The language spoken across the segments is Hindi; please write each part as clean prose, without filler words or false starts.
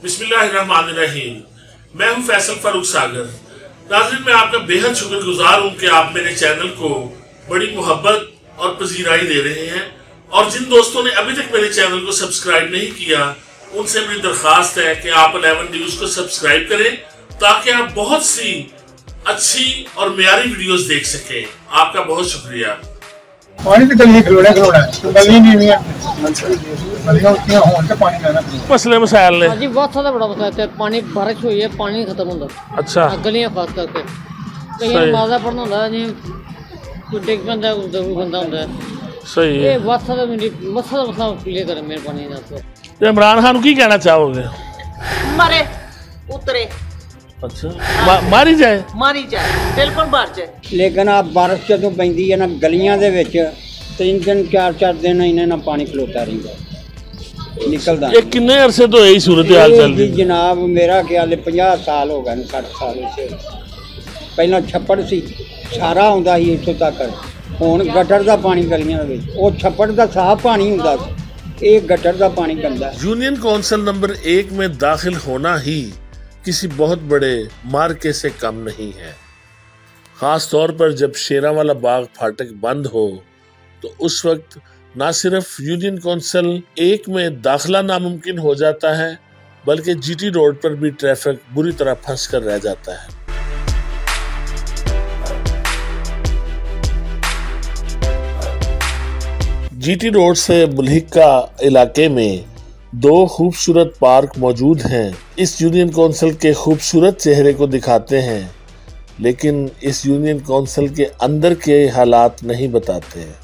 बिस्मिल्लाहिर्रहमानिर्रहीम। मैं हूं फैसल फारूक सागर। नाज़रीन, मैं आपका बेहद शुक्रगुजार हूं कि आप मेरे चैनल को बड़ी मोहब्बत और पजीराई दे रहे हैं। और जिन दोस्तों ने अभी तक मेरे चैनल को सब्सक्राइब नहीं किया, उनसे मेरी दरख्वास्त है कि आप 11 न्यूज़ को सब्सक्राइब करें ताकि आप बहुत सी अच्छी और म्यारी वीडियोस देख सकें। आपका बहुत शुक्रिया। पानी तो गली खिलौने गली नहीं है, मसले मसाइल ने जी बहुत ज्यादा बड़ा मसला है। पानी बारिश हुई है, पानी खत्म होता। अच्छा, गलियां खास करके कहीं नमाज़ा पढ़ना होता है जी, कोई डिग पैंदा है, कोई बंदा होता है। सही है। ये बहुत ज्यादा मसला क्लियर करें मेहरबानी आपको। इमरान खान की कहना चाहोगे? मरे उतरे, अच्छा, मारी जाए बिल्कुल मार जाए। लेकिन आप बारिश जो पैंदी है ना गलियां दे विच 3 दिन 4 दिन इन्हें ना पानी खलोता रहिंदा निकलदा। ये किन्ने अरसे तो यही सूरत हाल चल रही जनाब? मेरा ख्याल 50 साल हो गए, 60 साल से पहला छप्पड़ सी सारा आउंदा ही इत्थों तक। हुण गटर दा पानी गलियां दे विच, ਉਹ छप्पड़ दा साफ पानी हुंदा सी, ये गटर दा पानी गंदा। यूनियन कौंसिल नंबर 1 में दाखिल होना ही किसी बहुत बड़े मार्के से कम नहीं है। ख़ास तौर पर जब शेरावाला बाग फाटक बंद हो तो उस वक्त ना सिर्फ यूनियन कौंसिल 1 में दाखिला नामुमकिन हो जाता है, बल्कि जीटी रोड पर भी ट्रैफिक बुरी तरह फंस कर रह जाता है। जीटी रोड से बुल्हिका इलाके में 2 खूबसूरत पार्क मौजूद हैं। इस यूनियन कौंसिल के खूबसूरत चेहरे को दिखाते हैं, लेकिन इस यूनियन कौंसिल के अंदर के हालात नहीं बताते हैं।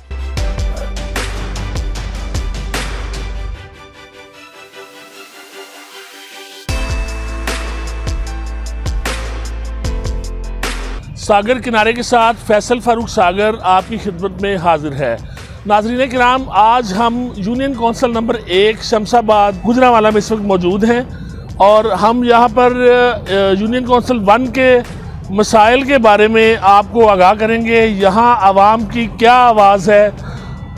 सागर किनारे के साथ फैसल फारूक सागर आपकी खिदमत में हाजिर है। नाज़रीन किराम, आज हम union council number 1 Shamshabad Gujranwala में इस वक्त मौजूद हैं और हम यहाँ पर यूनियन कौंसिल 1 के मसाइल के बारे में आपको आगाह करेंगे। यहाँ आवाम की क्या आवाज़ है,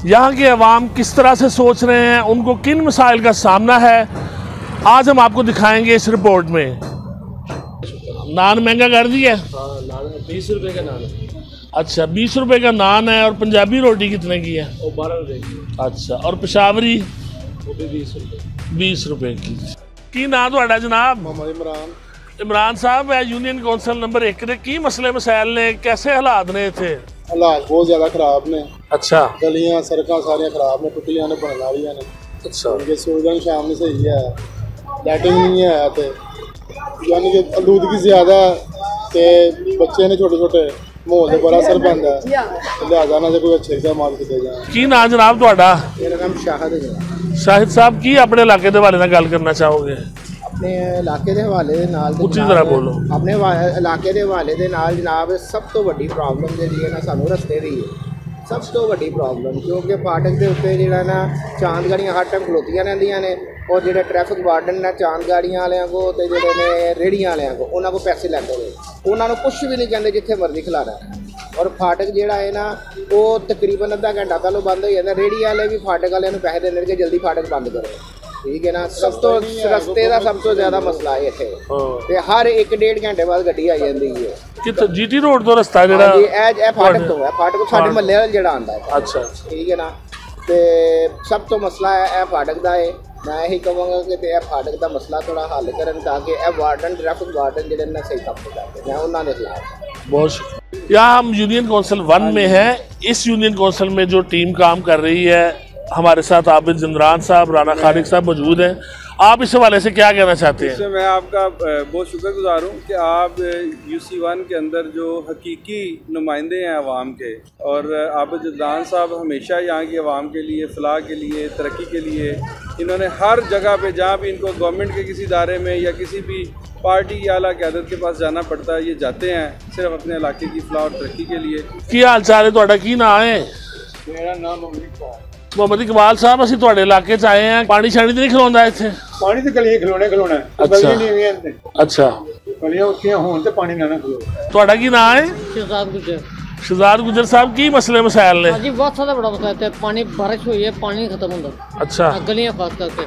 यहाँ के अवाम किस तरह से सोच रहे हैं, उनको किन मसाइल का सामना है, आज हम आपको दिखाएंगे इस रिपोर्ट में। नान महंगा कर दिया? 20 रुपये का नान है। अच्छा, 20 रुपये का नान है। और पंजाबी रोटी कितने की है? वो 12 रुपये की। अच्छा, और पेशावरी? वो भी 20 रुपये। 20 रुपये की नाम थोड़ा जनाब? मोहम्मद इमरान साहब है यूनियन कौंसिल नंबर 1 के की मसले मसाइल ने, कैसे हालात ने थे? हालात बहुत ज्यादा खराब ने। अच्छा, गलियां सड़कां सारियां खराब ने, टुटियां ने, बनने वालियां ने। अच्छा, उनके सूरजन शाम नहीं सही है, लाइटिंग नहीं है, तो यानी कि आलूदगी ज्यादा ते बच्चे ने छोटे छोटे, माहौल से बड़ा असर पैंदा है, लिहाजा ना कोई अच्छे से माल किते जाए। की नाम जनाब ਤੁਹਾਡਾ? मेरा नाम शाहिद है। शाहिद साहब, की अपने इलाके के बारे में गल करना चाहोगे? अपने इलाके के हवाले दे नाल ਉੱਚੀ ਤਰ੍ਹਾਂ बोलो। अपने इलाके के हवाले दे नाल जनाब सब तो वड्डी प्रॉब्लम जिहड़ी है ना सानू रस्ते दी है। सब तो वड्डी प्रॉब्लम क्योंकि फाटक के उत्ते जिहड़ा ना चांद गाड़ियां हर टाइम खलोतियां रहिंदियां ने और जिहड़े ट्रैफिक वार्डन ने चांद गाड़ियां वालियां को ते जिहड़े ने रेहड़ियां वालियां को उन्हां को पैसे लैंदे ने, उन्हां नूं कुछ भी नहीं कहंदे जिथे मर्जी खिलाना। और फाटक जिहड़ा है ना वो तकरीबन अद्धा घंटा पहलों बंद हो जाता। रेहड़ी वाले भी फाटक वाले पैसे देने कि जल्दी फाटक बंद करो, ठीक है ना। सब तो रस्ते का सब तो ज्यादा मसला है इत्थे। हर 1-1.5 घंटे बाद गड्डी आ जाती है। कित्थे? जीटी रोड तो रस्ता जेड़ा फाटक तो है, फाटक साडे महल्ले वाल जेड़ा आंदा है। अच्छा, ठीक है ना। ते सब तो मसला है फाटक दा है। मैं यही कहूँगा कि फाटक का मसला थोड़ा हल करन ताकि वार्डन ट्रैफिक वार्डन जिहड़े ने सही काम करते हैं, उन्हां दे खिलाफ। बहुत शुक्रिया। यहाँ हम यूनियन कौंसिल 1 में हैं। इस यूनियन कौंसिल में जो टीम काम कर रही है, हमारे साथ आबिद इमरान साहब, राना खालिक साहब मौजूद हैं। आप इस हवाले से क्या कहना चाहते हैं? इससे मैं आपका बहुत शुक्रगुजार हूँ कि आप UC1 के अंदर जो हकीकी नुमाइंदे हैं आवाम के, और आबिद इमरान साहब हमेशा यहाँ की आवाम के लिए, फलाह के लिए, तरक्की के लिए इन्होंने हर जगह पे जहाँ भी इनको गवर्नमेंट के किसी इदारे में या किसी भी पार्टी या आला क़यादत के पास जाना पड़ता है, ये जाते हैं सिर्फ अपने इलाके की फलाह और तरक्की के लिए। की हाल चाल है तुहाडा? की नाम है? मेरा नाम मोहम्मद इकबाल साहब, ਅਸੀਂ ਤੁਹਾਡੇ ਇਲਾਕੇ ਚ ਆਏ ਆ। ਪਾਣੀ ਛਾਣੀ ਤੇ ਨਹੀਂ ਖਲੋਂਦਾ ਇੱਥੇ? पानी तो गलियां खिलौने अच्छा। नहीं हुई। अच्छा, गलियां ਉੱਚੀਆਂ ਹੋਣ ਤੇ ਪਾਣੀ ਨਾ ਖਲੋ। ਤੁਹਾਡਾ ਕੀ ਨਾਮ ਹੈ? शहजाद गुजर। शहजाद गुजर साहब, की मसले मसाइल ने? जी बहुत ज्यादा बड़ा मसला है। पानी बारिश हुई है, पानी खत्म होता। अच्छा, गलियां खास करके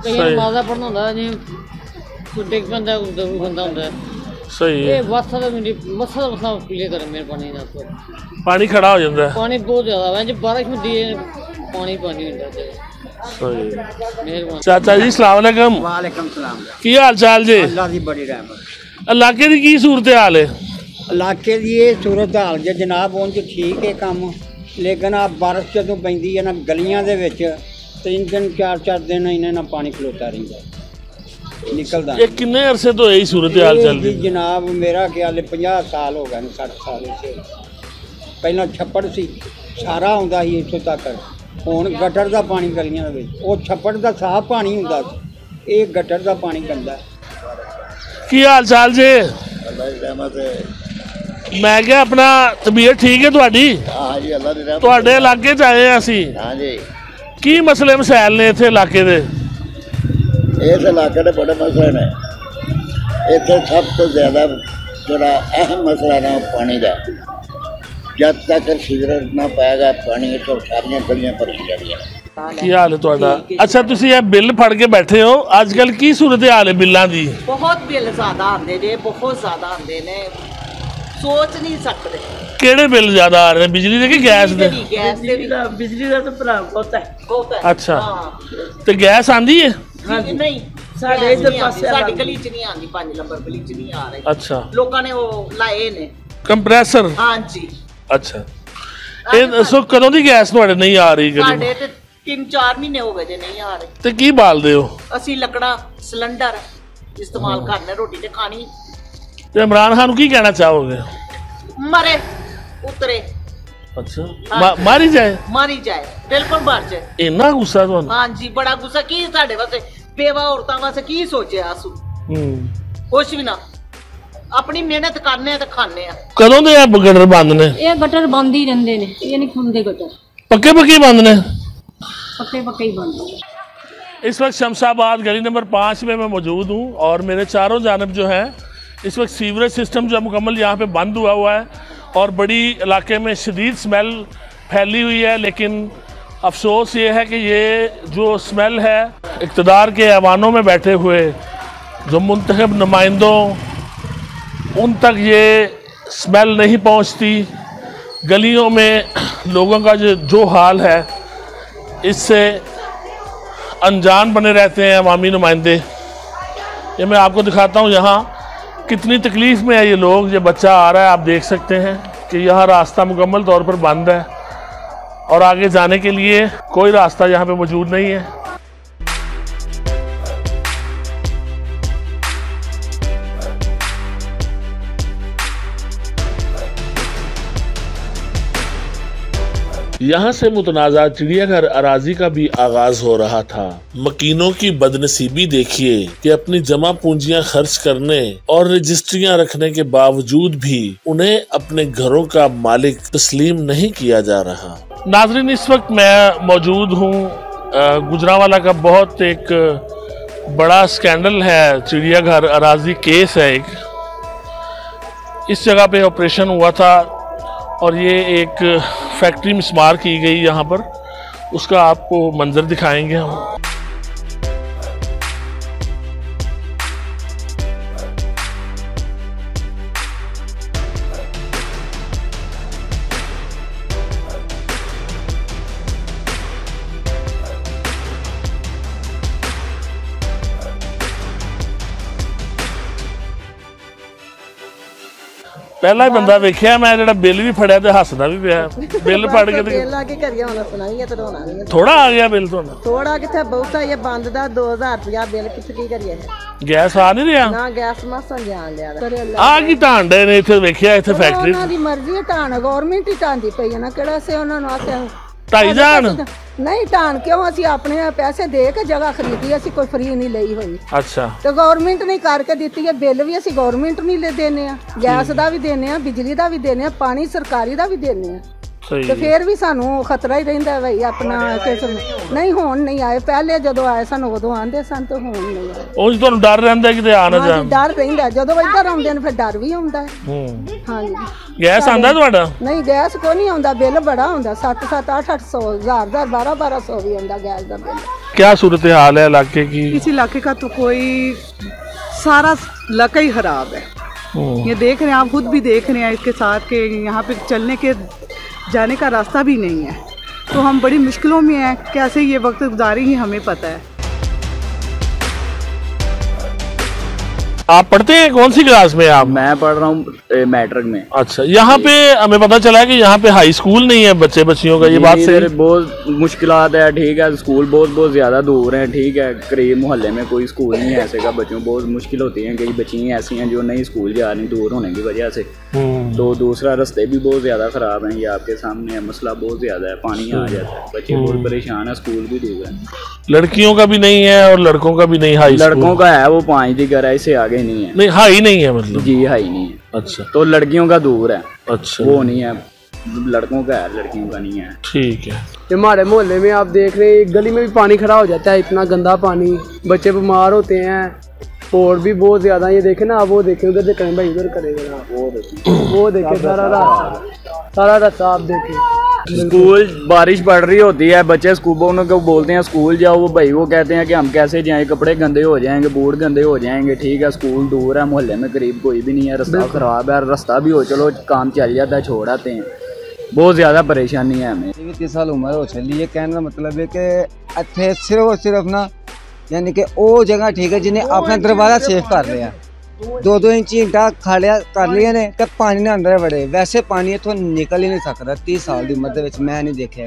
कहीं नमाज़ा पढ़ना होता है जी, ਕੋਈ ਡਿੱਗ ਪੈਂਦਾ ਕੋਈ ਦਰੂ ਖਾਂਦਾ ਹੁੰਦਾ ਸਹੀ ਹੈ। ਇਹ ਮੱਸਾ ਦਾ ਮਸਾ ਪੀਲੇ ਕਰ ਮੇਰੇ ਪਾਣੀ ਦਾ ਪਾਣੀ ਖੜਾ ਹੋ ਜਾਂਦਾ ਹੈ। ਪਾਣੀ ਬਹੁਤ ਜ਼ਿਆਦਾ ਹੈ ਜੇ ਬਾਰਿਸ਼ ਹੁੰਦੀ ਹੈ ਪਾਣੀ ਹੁੰਦਾ ਤੇ ਸਹੀ ਮਿਹਰਬਾਨੀ। ਚਾਚਾ ਜੀ ਸਲਾਮ अलैकुम। ਵਾਲੇਕਮ ਸਲਾਮ। ਕੀ ਹਾਲ ਚਾਲ ਜੀ? ਅੱਲਾ ਦੀ ਬੜੀ ਰਹਿਮਤ। ਇਲਾਕੇ ਦੀ ਕੀ ਸੂਰਤ ਹਾਲ ਹੈ? ਇਲਾਕੇ ਦੀ ਇਹ ਸੂਰਤ ਹਾਲ ਜੇ ਜਨਾਬ ਉਂਝ ਠੀਕ ਹੈ ਕੰਮ, ਲੇਕਿਨ ਆ ਬਾਰਿਸ਼ ਜਦੋਂ ਪੈਂਦੀ ਹੈ ਨਾ ਗਲੀਆਂ ਦੇ ਵਿੱਚ 3 ਦਿਨ 4 ਦਿਨ ਇਹਨਾਂ ਨਾਲ ਪਾਣੀ ਖਲੋਤਾ ਰਹਿੰਦਾ, ਨਿਕਲਦਾ। ਇਹ ਕਿੰਨੇ ਅਰਸੇ ਤੋਂ ਇਹੀ ਸੂਰਤ ਹਾਲ ਇਹ ਚੱਲਦੀ? ਜੀ ਜਨਾਬ ਮੇਰਾ ਖਿਆਲ 50 ਸਾਲ ਹੋ ਗਏ ਨੇ, 60 ਸਾਲ ਇਸੇ। ਪਹਿਲਾਂ ਛੱਪੜ ਸੀ, ਸਾਰਾ ਆਉਂਦਾ ਸੀ ਇੱਥੋਂ ਤੱਕ। ਹੁਣ ਗਟਰ ਦਾ ਪਾਣੀ ਗਲੀਆਂ ਦੇ ਵਿੱਚ, ਉਹ ਛੱਪੜ ਦਾ ਸਾਫ਼ ਪਾਣੀ ਹੁੰਦਾ ਸੀ, ਇਹ ਗਟਰ ਦਾ ਪਾਣੀ ਗੰਦਾ। ਕੀ ਹਾਲ ਚਾਲ ਜੀ? ਮੈਂ ਕਿਹਾ ਆਪਣਾ ਤਬੀਅਤ ਠੀਕ ਹੈ ਤੁਹਾਡੀ? हाँ जी अल्लाह दी रहमत। ਤੁਹਾਡੇ ਇਲਾਕੇ 'ਚ ਆਏ ਹਾਂ ਅਸੀਂ। हाँ जी ਕੀ ਮਸਲੇ ਮਸਾਇਲ ਨੇ ਇੱਥੇ ਇਲਾਕੇ ਦੇ? इस इलाके के बड़े मसले ने। इतने सब तो ज़्यादा जोड़ा अहम मसला ना पानी का। जब तक सीवरेज ना पाएगा पानी तो सारियां गलियां भरी जाएंगी। ਕੀ ਹਾਲ ਹੈ ਤੁਹਾਡਾ? ਅੱਛਾ ਤੁਸੀਂ ਇਹ ਬਿੱਲ ਫੜ ਕੇ ਬੈਠੇ ਹੋ, ਅੱਜ ਕੱਲ ਕੀ ਸੂਰਤ ਹਾਲ ਹੈ ਬਿੱਲਾਂ ਦੀ? ਬਹੁਤ ਬਿੱਲ ਜ਼ਿਆਦਾ ਆਉਂਦੇ ਨੇ, ਬਹੁਤ ਜ਼ਿਆਦਾ ਆਉਂਦੇ ਨੇ, ਸੋਚ ਨਹੀਂ ਸਕਦੇ। ਕਿਹੜੇ ਬਿੱਲ ਜ਼ਿਆਦਾ ਆ ਰਹੇ ਨੇ, ਬਿਜਲੀ ਦੇ ਕਿ ਗੈਸ ਦੇ? ਗੈਸ ਦੇ ਵੀ ਬਿਜਲੀ ਦਾ ਤਾਂ ਭਰਾ ਬਹੁਤ ਹੈ। ਬਹੁਤ ਹੈ। ਅੱਛਾ ਹਾਂ। ਤੇ ਗੈਸ ਆਂਦੀ ਹੈ? ਨਹੀਂ ਸਾਡੇ ਇੱਧਰ ਪਾਸੇ ਸਾਡੀ ਗਲੀ 'ਚ ਨਹੀਂ ਆਉਂਦੀ, 5 ਨੰਬਰ ਗਲੀ 'ਚ ਨਹੀਂ ਆ ਰਹੀ। ਅੱਛਾ ਲੋਕਾਂ ਨੇ ਉਹ ਲਾਏ ਨੇ ਕੰਪਰੈਸਰ। ਹਾਂਜੀ। ਅੱਛਾ ਇਹ ਦੱਸੋ ਕਦੋਂ ਦੀ ਗੈਸ ਤੁਹਾਡੇ ਨਹੀਂ ਆ ਰਹੀ? ਕਦੀ ਸਾਡੇ ਤੇ 3-4 ਮਹੀਨੇ ਹੋ ਗਏ ਜੇ ਨਹੀਂ ਆ ਰਹੇ। ਤੇ ਕੀ ਬਾਲਦੇ ਹੋ? ਅਸੀਂ ਲੱਕੜਾਂ ਸਿਲੰਡਰ ਇਸਤੇਮਾਲ ਕਰਨੇ ਰੋਟੀ ਤੇ ਖਾਣੀ। ਤੇ ਇਮਰਾਨ ਖਾਨ ਨੂੰ ਕੀ ਕਹਿਣਾ ਚਾਹੋਗੇ? ਮਰੇ ਉਤਰੇ। ਅੱਛਾ ਮਾਰੀ ਜਾਏ? ਮਾਰੀ ਜਾਏ, ਬਿਲਕੁਲ ਮਰ ਜਾਏ। ਇੰਨਾ ਗੁੱਸਾ ਤੁਹਾਨੂੰ? ਹਾਂਜੀ ਬੜਾ ਗੁੱਸਾ। ਕੀ ਸਾਡੇ ਵਾਸਤੇ ਬੇਵਾ ਔਰਤਾਂ ਵਾਸਤੇ ਕੀ ਸੋਚਿਆ ਅਸੂ? ਕੁਛ ਵੀ ਨਾ, ਆਪਣੀ ਮਿਹਨਤ ਕਰਨੇ ਆ ਤੇ ਖਾਣੇ ਆ। ਕਦੋਂ ਦੇ ਇਹ ਗਟਰ ਬੰਦ ਨੇ? ਇਹ ਗਟਰ ਬੰਦ ਹੀ ਰਹਿੰਦੇ ਨੇ, ਇਹ ਨਹੀਂ ਖੁੱਲਦੇ ਗਟਰ। ਪੱਕੇ ਬੰਦ ਨੇ? पक्के ही बंद है। इस वक्त शमशाबाद गली नंबर 5 में मैं मौजूद हूँ और मेरे चारों जानब जो है इस वक्त सीवरेज सिस्टम जो है मुकम्मल यहाँ पे बंद हुआ है और बड़ी इलाके में शदीद स्मेल फैली हुई है। लेकिन अफसोस ये है कि ये जो स्मेल है इक़्तिदार के ऐवानों में बैठे हुए जो मुंतखब नुमाइंदों उन तक ये स्मेल नहीं पहुँचती। गलियों में लोगों का जो हाल है इससे अनजान बने रहते हैं अवामी नुमाइंदे। ये मैं आपको दिखाता हूँ यहाँ कितनी तकलीफ़ में है ये लोग। ये बच्चा आ रहा है, आप देख सकते हैं कि यहाँ रास्ता मुकम्मल तौर पर बंद है और आगे जाने के लिए कोई रास्ता यहाँ पे मौजूद नहीं है। यहाँ से मुतनाज़ा चिड़ियाघर अराजी का भी आगाज हो रहा था। मकीनों की बदनसीबी देखिए कि अपनी जमा पूंजियां खर्च करने और रजिस्ट्रियां रखने के बावजूद भी उन्हें अपने घरों का मालिक तस्लीम नहीं किया जा रहा। नाज़रीन इस वक्त मैं मौजूद हूँ गुजरांवाला का बहुत एक बड़ा स्कैंडल है, चिड़ियाघर अराजी केस है एक। इस जगह पे ऑपरेशन हुआ था और ये एक फैक्ट्री मिसमार की गई यहाँ पर, उसका आपको मंजर दिखाएंगे हम। पहला ही बंदा वेख्या मैं जेड़ा बिल भी फड़िया ते हसदा भी पिया। बिल फड़ के बिल की करिए हुण सुनाइए ते रोना नहीं। थोड़ा आ गया बिल तुहानू? थोड़ा किथे बहुत है, ये बंद दा 2000 रुपया बिल किथे की करिए। गैस आ नहीं रहा ना, गैस मासा जान लिया आ की ढांडे ने इथे वेख्या इथे फैक्ट्री उन्हां दी मर्जी है ढाण, गवर्नमेंट ही ढांदी पई है ना, किहड़ा से उन्हां नूं आख्या ढाई जान नहीं ढाण क्यों? ਅਸੀਂ ਆਪਣੇ ਪੈਸੇ ਦੇ ਕੇ ਜਗ੍ਹਾ ਖਰੀਦੀ, ਅਸੀਂ ਕੋਈ ਫਰੀ ਨਹੀਂ ਲਈ ਹੋਈ। ਅੱਛਾ ਤੇ ਗਵਰਨਮੈਂਟ ਨੇ ਕਰਕੇ ਦਿੱਤੀ ਹੈ, ਬਿੱਲ ਵੀ ਅਸੀਂ ਗਵਰਨਮੈਂਟ ਨੂੰ ਲੈ ਦੇਨੇ ਆ, ਗੈਸ ਦਾ ਵੀ ਦੇਨੇ ਆ, ਬਿਜਲੀ ਦਾ ਵੀ ਦੇਨੇ ਆ, ਪਾਣੀ ਸਰਕਾਰੀ ਦਾ ਵੀ ਦੇਨੇ ਆ। ਤੇ ਫੇਰ ਵੀ ਸਾਨੂੰ ਖਤਰਾ ਹੀ ਰਹਿੰਦਾ ਬਈ ਆਪਣਾ ਕਿਸ ਨਹੀਂ ਹੁਣ ਨਹੀਂ ਆਏ, ਪਹਿਲੇ ਜਦੋਂ ਆਏ ਸਾਨੂੰ ਉਦੋਂ ਆਂਦੇ ਸਨ ਤੇ ਹੁਣ ਨਹੀਂ ਆਏ। ਉਹ ਤੁਹਾਨੂੰ ਡਰ ਰਹਿੰਦਾ ਕਿਤੇ ਆ ਨਾ ਜਾਣ? ਡਰ ਰਹਿੰਦਾ, ਜਦੋਂ ਇੱਧਰ ਆਉਂਦੇ ਨੇ ਫਿਰ ਡਰ ਵੀ ਆਉਂਦਾ। ਹਾਂਜੀ ਗੈਸ ਆਂਦਾ ਤੁਹਾਡਾ? ਨਹੀਂ ਗੈਸ ਕੋਈ ਨਹੀਂ ਆਉਂਦਾ, ਬਿੱਲ ਬੜਾ ਹੁੰਦਾ, 7-7 8-800 1000 1200 भी आंदा गैस का बिल। क्या सूरत हाल है इलाके की? इस इलाके का तो कोई सारा इलाका ही खराब है। ये देख रहे हैं, आप खुद भी देख रहे हैं इसके साथ के यहाँ पे चलने के जाने का रास्ता भी नहीं है, तो हम बड़ी मुश्किलों में हैं। कैसे ये वक्त गुजारेंगे हमें पता है। आप पढ़ते हैं कौन सी क्लास में आप? मैं पढ़ रहा हूँ मैट्रिक में। अच्छा, यहाँ पे हमें पता चला है कि यहाँ पे हाई स्कूल नहीं है बच्चे बच्चियों का, ये बात सही है? बहुत मुश्किलात है, ठीक है। स्कूल बहुत ज़्यादा दूर हैं, ठीक है। करीब मोहल्ले में कोई स्कूल नहीं है ऐसे का, बच्चों बहुत मुश्किल होती है। कई बच्चियाँ ऐसी हैं जो नहीं स्कूल जा रही दूर होने की वजह से। तो दूसरा रास्ते भी बहुत ज़्यादा ख़राब हैं, ये आपके सामने है, मसला बहुत ज़्यादा है, पानी आ जाता है, बच्चे बहुत परेशान है, स्कूल भी दूर है। लड़कियों का भी नहीं है और लड़कों का भी नहीं? हाई लड़कों का है, वो 5 दी कर है, इससे आगे नहीं है। नहीं, हाई नहीं है मतलब? जी हाई नहीं है। अच्छा, तो लड़कियों का दूर है। अच्छा, वो नहीं है, लड़कों का है, लड़कियों का नहीं है। ठीक है। हमारे मोहल्ले में आप देख रहे हैं, गली में भी पानी खड़ा हो जाता है, इतना गंदा पानी, बच्चे बीमार होते हैं और भी बहुत ज्यादा। ये देखे ना आप, वो देखे उधर से करें भाई, उधर करेंगे वो देखे सारा रास्ता आप देखे। स्कूल बारिश पड़ रही होती है, बच्चे स्कूल उनको बोलते हैं स्कूल जाओ, वो भाई वो कहते हैं कि हम कैसे जाएं, कपड़े गंदे हो जाएंगे, बूट गंदे हो जाएंगे, ठीक है। स्कूल दूर है, मोहल्ले में करीब कोई भी नहीं है, रास्ता खराब है, रास्ता भी हो चलो काम चल जाता है, छोड़ आते हैं। बहुत ज़्यादा परेशानी है हमें। 30 साल उम्र हो चली है, कहने का मतलब है कि इतने सिर्फ और सिर्फ ना यानी कि वो जगह ठीक है जिन्हें अपना दरवाजा सेफ कर लिया, 2-2 इंच ईंटा खालिया कर लिया ने तो पानी ने अंदर बड़े। वैसे पानी इतों निकल ही नहीं सकता। 30 साल की उम्र मैं नहीं देखा।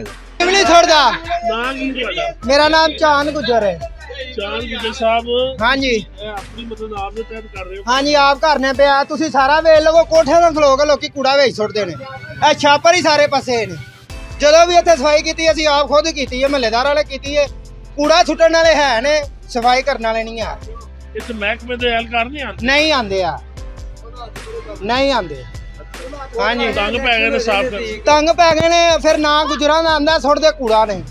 मेरा नाम चांद गुजर है। चांद गुजर साहब, हाँ जी, अपनी मतलब आप तैयार कर रहे हो? हाँ जी, आप करने पे आ, तुसी सारा वेख लो, कोठे ते खलो के लोकी कूड़ा वेच सुटदे ने, ए छापर ही सारे पासे ने। ਜਦੋਂ ਵੀ ਇੱਥੇ ਸਫਾਈ ਕੀਤੀ ਅਸੀਂ ਆਪ ਖੁਦ ਕੀਤੀ ਹੈ, ਮਹੱਲੇਦਾਰ ਵਾਲੇ ਕੀਤੀ ਹੈ। ਕੂੜਾ ਸੁੱਟਣ ਵਾਲੇ ਹੈ ਨੇ, ਸਫਾਈ ਕਰਨ ਵਾਲੇ ਨਹੀਂ ਆ। ਇਸ ਮਹਿਕਮੇ ਦੇ ਅਹਿਲਕਾਰ ਨਹੀਂ ਆਉਂਦੇ? ਨਹੀਂ ਆਉਂਦੇ ਆ, ਨਹੀਂ ਆਉਂਦੇ। ਹਾਂਜੀ, ਤੰਗ ਪੈ ਗਏ ਨੇ ਸਾਫ਼ ਕਰ, ਤੰਗ ਪੈ ਗਏ ਨੇ। ਫਿਰ ਨਾ ਗੁਜਰਾਂ ਦਾ ਆਂਦਾ ਸੁੱਟਦੇ ਕੂੜਾ ਨੇ।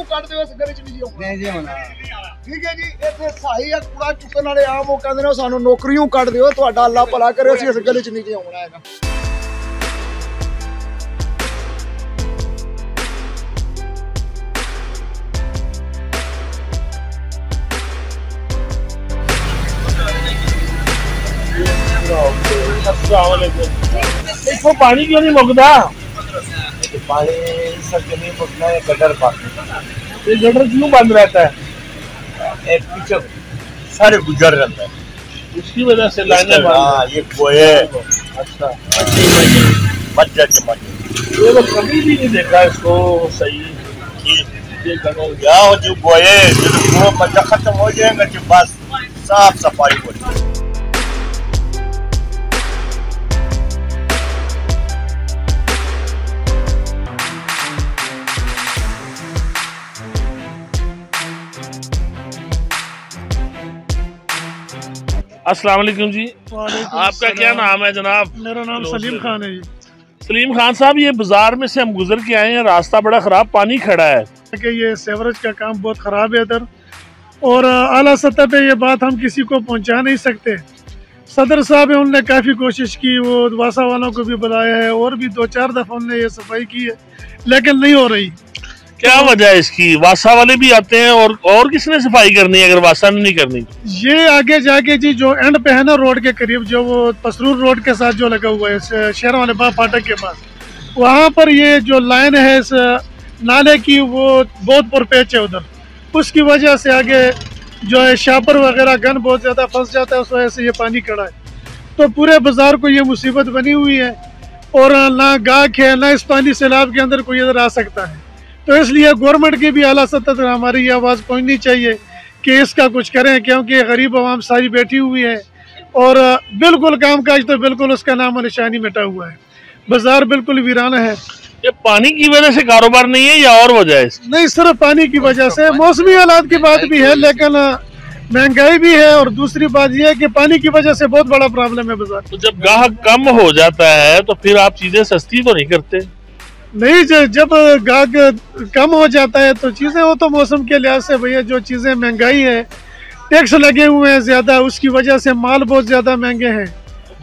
ਕੱਢ ਦਿਓ, ਇਸ ਗਲੀ ਚ ਨਹੀਂ ਆਉਣਾ। ਠੀਕ ਹੈ ਜੀ, ਇੱਥੇ ਸਹੀ ਆ, ਕੂੜਾ ਚੁੱਕਣ ਵਾਲੇ ਆਮ ਉਹ ਕਹਿੰਦੇ ਨੇ ਸਾਨੂੰ ਨੌਕਰੀਆਂ ਕੱਢ ਦਿਓ, ਤੁਹਾਡਾ ਅੱਲਾ ਭਲਾ ਕਰੇ, ਅਸੀਂ ਇਸ ਗਲੀ ਚ ਨਹੀਂ ਆਉਣਾ ਹੈਗਾ। ਇੱਥੋਂ ਪਾਣੀ ਕਿਉਂ ਨਹੀਂ ਮੁੱਕਦਾ? पानी सब जमीन उठना है, गटर पानी। ये गटर क्यों बंद रहता है? एक पीछे सारे गुजर रहता है, उसकी वजह से लाइनें बंद। हाँ, ये कोए। अच्छा, मज्जा के ये तो कभी भी नहीं देखा इसको सही। ये गटर क्या हो जो बोए, वो मज्जा खत्म हो जाएगा कि बस साफ सफाई हो जाएगी। अस्सलाम वालेकुम जी, आपका क्या नाम है जनाब? मेरा नाम सलीम खान है जी। सलीम खान साहब, ये बाजार में से हम गुजर के आए हैं, रास्ता बड़ा ख़राब, पानी खड़ा है कि ये सेवरेज का काम बहुत ख़राब है इधर, और आला सतह पे ये बात हम किसी को पहुंचा नहीं सकते। सदर साहब है, उनने काफ़ी कोशिश की, वो वासा वालों को भी बुलाया है और भी 2-4 दफ़ा उनने ये सफाई की है, लेकिन नहीं हो रही। क्या वजह है इसकी? वासा वाले भी आते हैं और किसने सफाई करनी है अगर वासा ने नहीं करनी? ये आगे जाके जी जो एंड पे है ना रोड के करीब, जो वो पसरूर रोड के साथ जो लगा हुआ है शहर वाले बाग फाटक के पास, वहाँ पर ये जो लाइन है इस नाले की वो बहुत पुरपेच है उधर, उसकी वजह से आगे जो है शापर वगैरह गन बहुत ज़्यादा फंस जाता है, उस वजह से ये पानी खड़ा है। तो पूरे बाजार को ये मुसीबत बनी हुई है और ना गाहक है, ना इस पानी सैलाब के अंदर कोई इधर आ सकता है। तो इसलिए गवर्नमेंट की भी आला सतह तक हमारी ये आवाज़ पहुंचनी चाहिए कि इसका कुछ करें, क्योंकि गरीब आवाम सारी बैठी हुई है और बिल्कुल कामकाज तो बिल्कुल उसका नाम और निशानी मिटा हुआ है, बाजार बिल्कुल वीराना है। ये पानी की वजह से कारोबार नहीं है या और वजह है? नहीं, सिर्फ पानी की वजह से। मौसमी हालात की बात भी है, लेकिन महंगाई भी है और दूसरी बात यह है कि पानी की वजह से बहुत बड़ा प्रॉब्लम है बाजार। तो जब गाहक कम हो जाता है तो फिर आप चीजें सस्ती तो नहीं करते? नहीं, जब गाहक कम हो जाता है तो चीज़ें, वो तो मौसम के लिहाज से भैया जो चीज़ें महंगाई है, टैक्स लगे हुए हैं ज़्यादा, उसकी वजह से माल बहुत ज़्यादा महंगे हैं।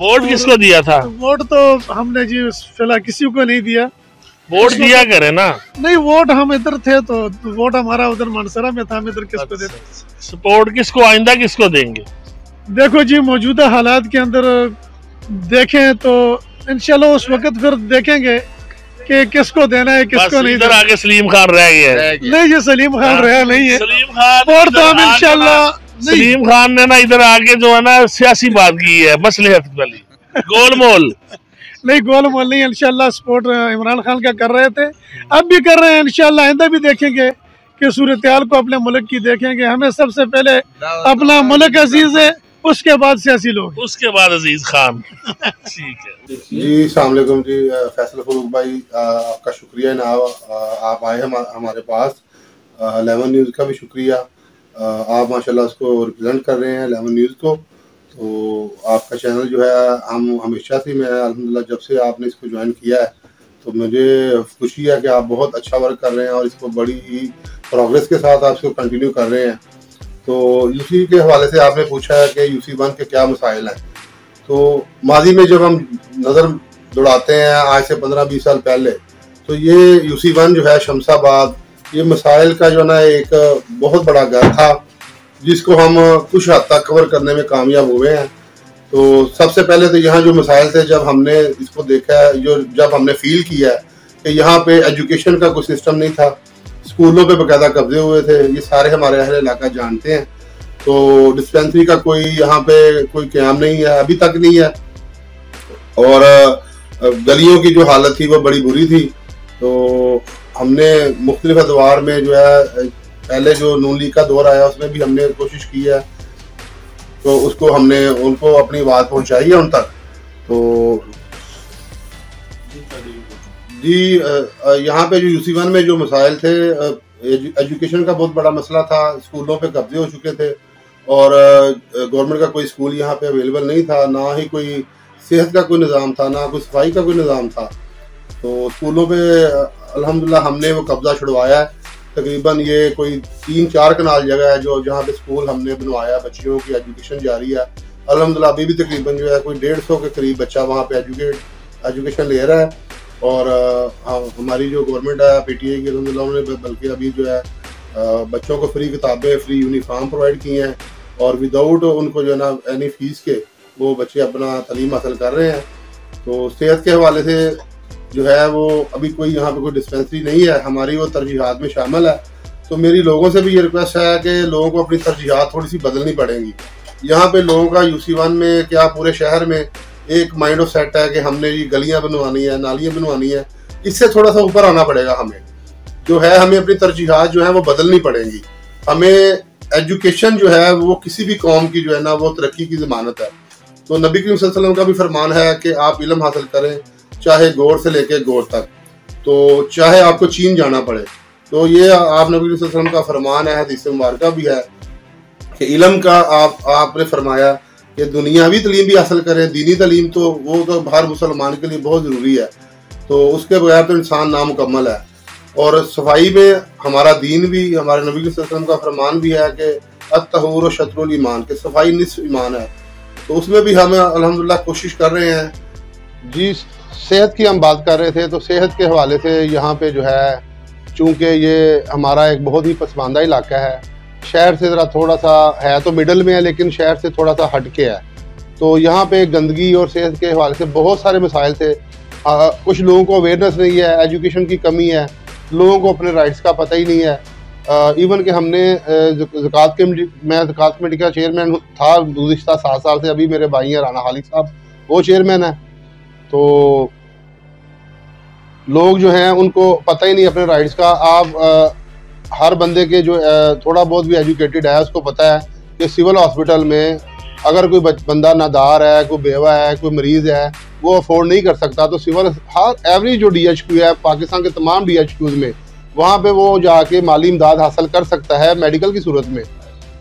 वोट किसको दिया था? वोट तो हमने जी फिलहाल किसी को नहीं दिया। वोट दिया करे ना। नहीं, वोट हम इधर थे तो वोट हमारा उधर मानसरा में था, हम इधर किसको देते। सपोर्ट किसको, आइंदा किसको देंगे? देखो जी, मौजूदा हालात के अंदर देखें तो इंशाल्लाह उस वक्त फिर देखेंगे कि किसको देना है किसको नहीं देना। आगे सलीम खान रह गया है। नहीं, ये सलीम खान रहा नहीं है। सलीम खान वोट तो हम इंशाल्लाह, सलीम खान ने ना इधर आके जो है ना सियासी बात की है, मसलहत वाली, गोलमोल नहीं, गोलमोल नहीं। इंशाल्लाह सपोर्ट इमरान खान का कर रहे थे, अब भी कर रहे हैं। इंशाल्लाह आइंदा भी देखेंगे कि सूरत-ए-हाल को अपने मुल्क की देखेंगे। हमें सबसे पहले अपना मुल्क अजीज है, उसके बाद सियासी लोग, उसके बाद अजीज खान। ठीक है जी, अस्सलाम वालेकुम जी। फैसल फारूक भाई, आपका शुक्रिया जनाब, आप आए हमारे पास। 11 न्यूज़ का भी शुक्रिया, आप माशाल्लाह उसको रिप्रेजेंट कर रहे हैं 11 न्यूज़ को। तो आपका चैनल जो है हम हमेशा से, मैं अल्हम्दुलिल्लाह जब से आपने इसको ज्वाइन किया है तो मुझे खुशी है कि आप बहुत अच्छा वर्क कर रहे हैं और इसको बड़ी ही प्रोग्रेस के साथ आप इसको कंटिन्यू कर रहे हैं। तो यूसी के हवाले से आपने पूछा है कि UC1 के क्या मसाइल हैं। तो माजी में जब हम नज़र दौड़ाते हैं आज से 15-20 साल पहले, तो ये UC1 जो है शमशाबाद, ये मसाइल का जो ना एक बहुत बड़ा घर था जिसको हम कुछ हद तक कवर करने में कामयाब हुए हैं। तो सबसे पहले तो यहाँ जो मसाइल थे, जब हमने इसको देखा है, जब हमने फील किया है कि यहाँ पे एजुकेशन का कोई सिस्टम नहीं था, स्कूलों पे बाकायदा कब्जे हुए थे, ये सारे हमारे अहले इलाका जानते हैं। तो डिस्पेंसरी का कोई यहाँ पे कोई क़याम नहीं है, अभी तक नहीं है। और गलियों की जो हालत थी वो बड़ी बुरी थी। तो हमने मुख्तलिफ अदवार में जो है, पहले जो नून लीग का दौर आया उसमें भी हमने कोशिश की है, तो उसको हमने उनको अपनी बात पहुंचाई है उन तक। तो जी, यहाँ पे जो UC1 में जो मसाइल थे, एजुकेशन का बहुत बड़ा मसला था, स्कूलों पे कब्जे हो चुके थे और गवर्नमेंट का कोई स्कूल यहाँ पे अवेलेबल नहीं था, ना ही कोई सेहत का कोई निज़ाम था, ना कोई सफाई का कोई निज़ाम था। तो स्कूलों पे अल्हम्दुलिल्लाह हमने वो कब्जा छुड़वाया है। तकरीबन ये कोई 3-4 कनाल जगह है जो जहाँ पे स्कूल हमने बनवाया, बच्चियों की एजुकेशन जारी है। अल्हम्दुलिल्लाह अभी भी तकरीबन जो है कोई 150 के करीब बच्चा वहाँ पे एजुकेशन ले रहा है। और हमारी जो गवर्नमेंट है PTA की, अल्हम्दुलिल्लाह उन्होंने बल्कि अभी जो है बच्चों को फ्री किताबें, फ्री यूनिफॉर्म प्रोवाइड किए हैं और विदाउट उनको जो है ना एनी फीस के वो बच्चे अपना तालीम हासिल कर रहे हैं। तो सेहत के हवाले से जो है वो अभी कोई यहाँ पे कोई डिस्पेंसरी नहीं है, हमारी वो तरजीहात में शामिल है। तो मेरी लोगों से भी ये रिक्वेस्ट है कि लोगों को अपनी तरजीहात थोड़ी सी बदलनी पड़ेंगी। यहाँ पे लोगों का UC1 में क्या पूरे शहर में एक माइंड ऑफ सेट है कि हमने ये गलियाँ बनवानी है, नालियाँ बनवानी है, इससे थोड़ा सा ऊपर आना पड़ेगा। हमें जो है, हमें अपनी तरजीहात जो है वो बदलनी पड़ेंगी। हमें एजुकेशन जो है वो किसी भी कौम की जो है ना वो तरक्की की ज़मानत है। तो नबी करीम सल्लल्लाहु अलैहि वसल्लम का भी फरमान है कि आप इल्म हासिल करें, चाहे गौर से लेके गौर तक, तो चाहे आपको चीन जाना पड़े। तो ये आप नबी सल्लल्लाहु अलैहि वसल्लम का फरमान है, हदीस मुबारक भी है कि इल्म का आपने फरमाया कि दुनियावी तालीम भी हासिल करें, दीनी तालीम तो वो तो हर मुसलमान के लिए बहुत ज़रूरी है। तो उसके बगैर तो इंसान नामुकम्मल है। और सफाई में हमारा दीन भी, हमारे नबी सल्लल्लाहु अलैहि वसल्लम का फरमान भी है कि अत-तहूर शत्रुल ईमान, के सफाई निस्फ ईमान है। तो उसमें भी हम अल्हम्दुलिल्लाह कोशिश कर रहे हैं। जी, सेहत की हम बात कर रहे थे, तो सेहत के हवाले से यहाँ पे जो है, चूँकि ये हमारा एक बहुत ही पसमानदा इलाका है, शहर से ज़रा थोड़ा सा है तो मिडल में है, लेकिन शहर से थोड़ा सा हट के है। तो यहाँ पे गंदगी और सेहत के हवाले से बहुत सारे मसाइल थे। कुछ लोगों को अवेयरनेस नहीं है, एजुकेशन की कमी है, लोगों को अपने राइट्स का पता ही नहीं है। इवन कि हमने मैं ज़कात कमेटी का चेयरमैन था गुज़िश्ता 7 साल से, अभी मेरे भाई हैं राना खालिद साहब, वो चेयरमैन है। तो लोग जो हैं उनको पता ही नहीं अपने राइट्स का। आप हर बंदे के जो थोड़ा बहुत भी एजुकेटेड है उसको पता है कि सिविल हॉस्पिटल में अगर कोई बंदा नादार है, कोई बेवा है, कोई मरीज़ है, वो अफोर्ड नहीं कर सकता, तो सिविल हर एवरी जो DHQ है पाकिस्तान के तमाम DHQs में, वहाँ पे वो जाके माली इमदाद हासिल कर सकता है मेडिकल की सूरत में।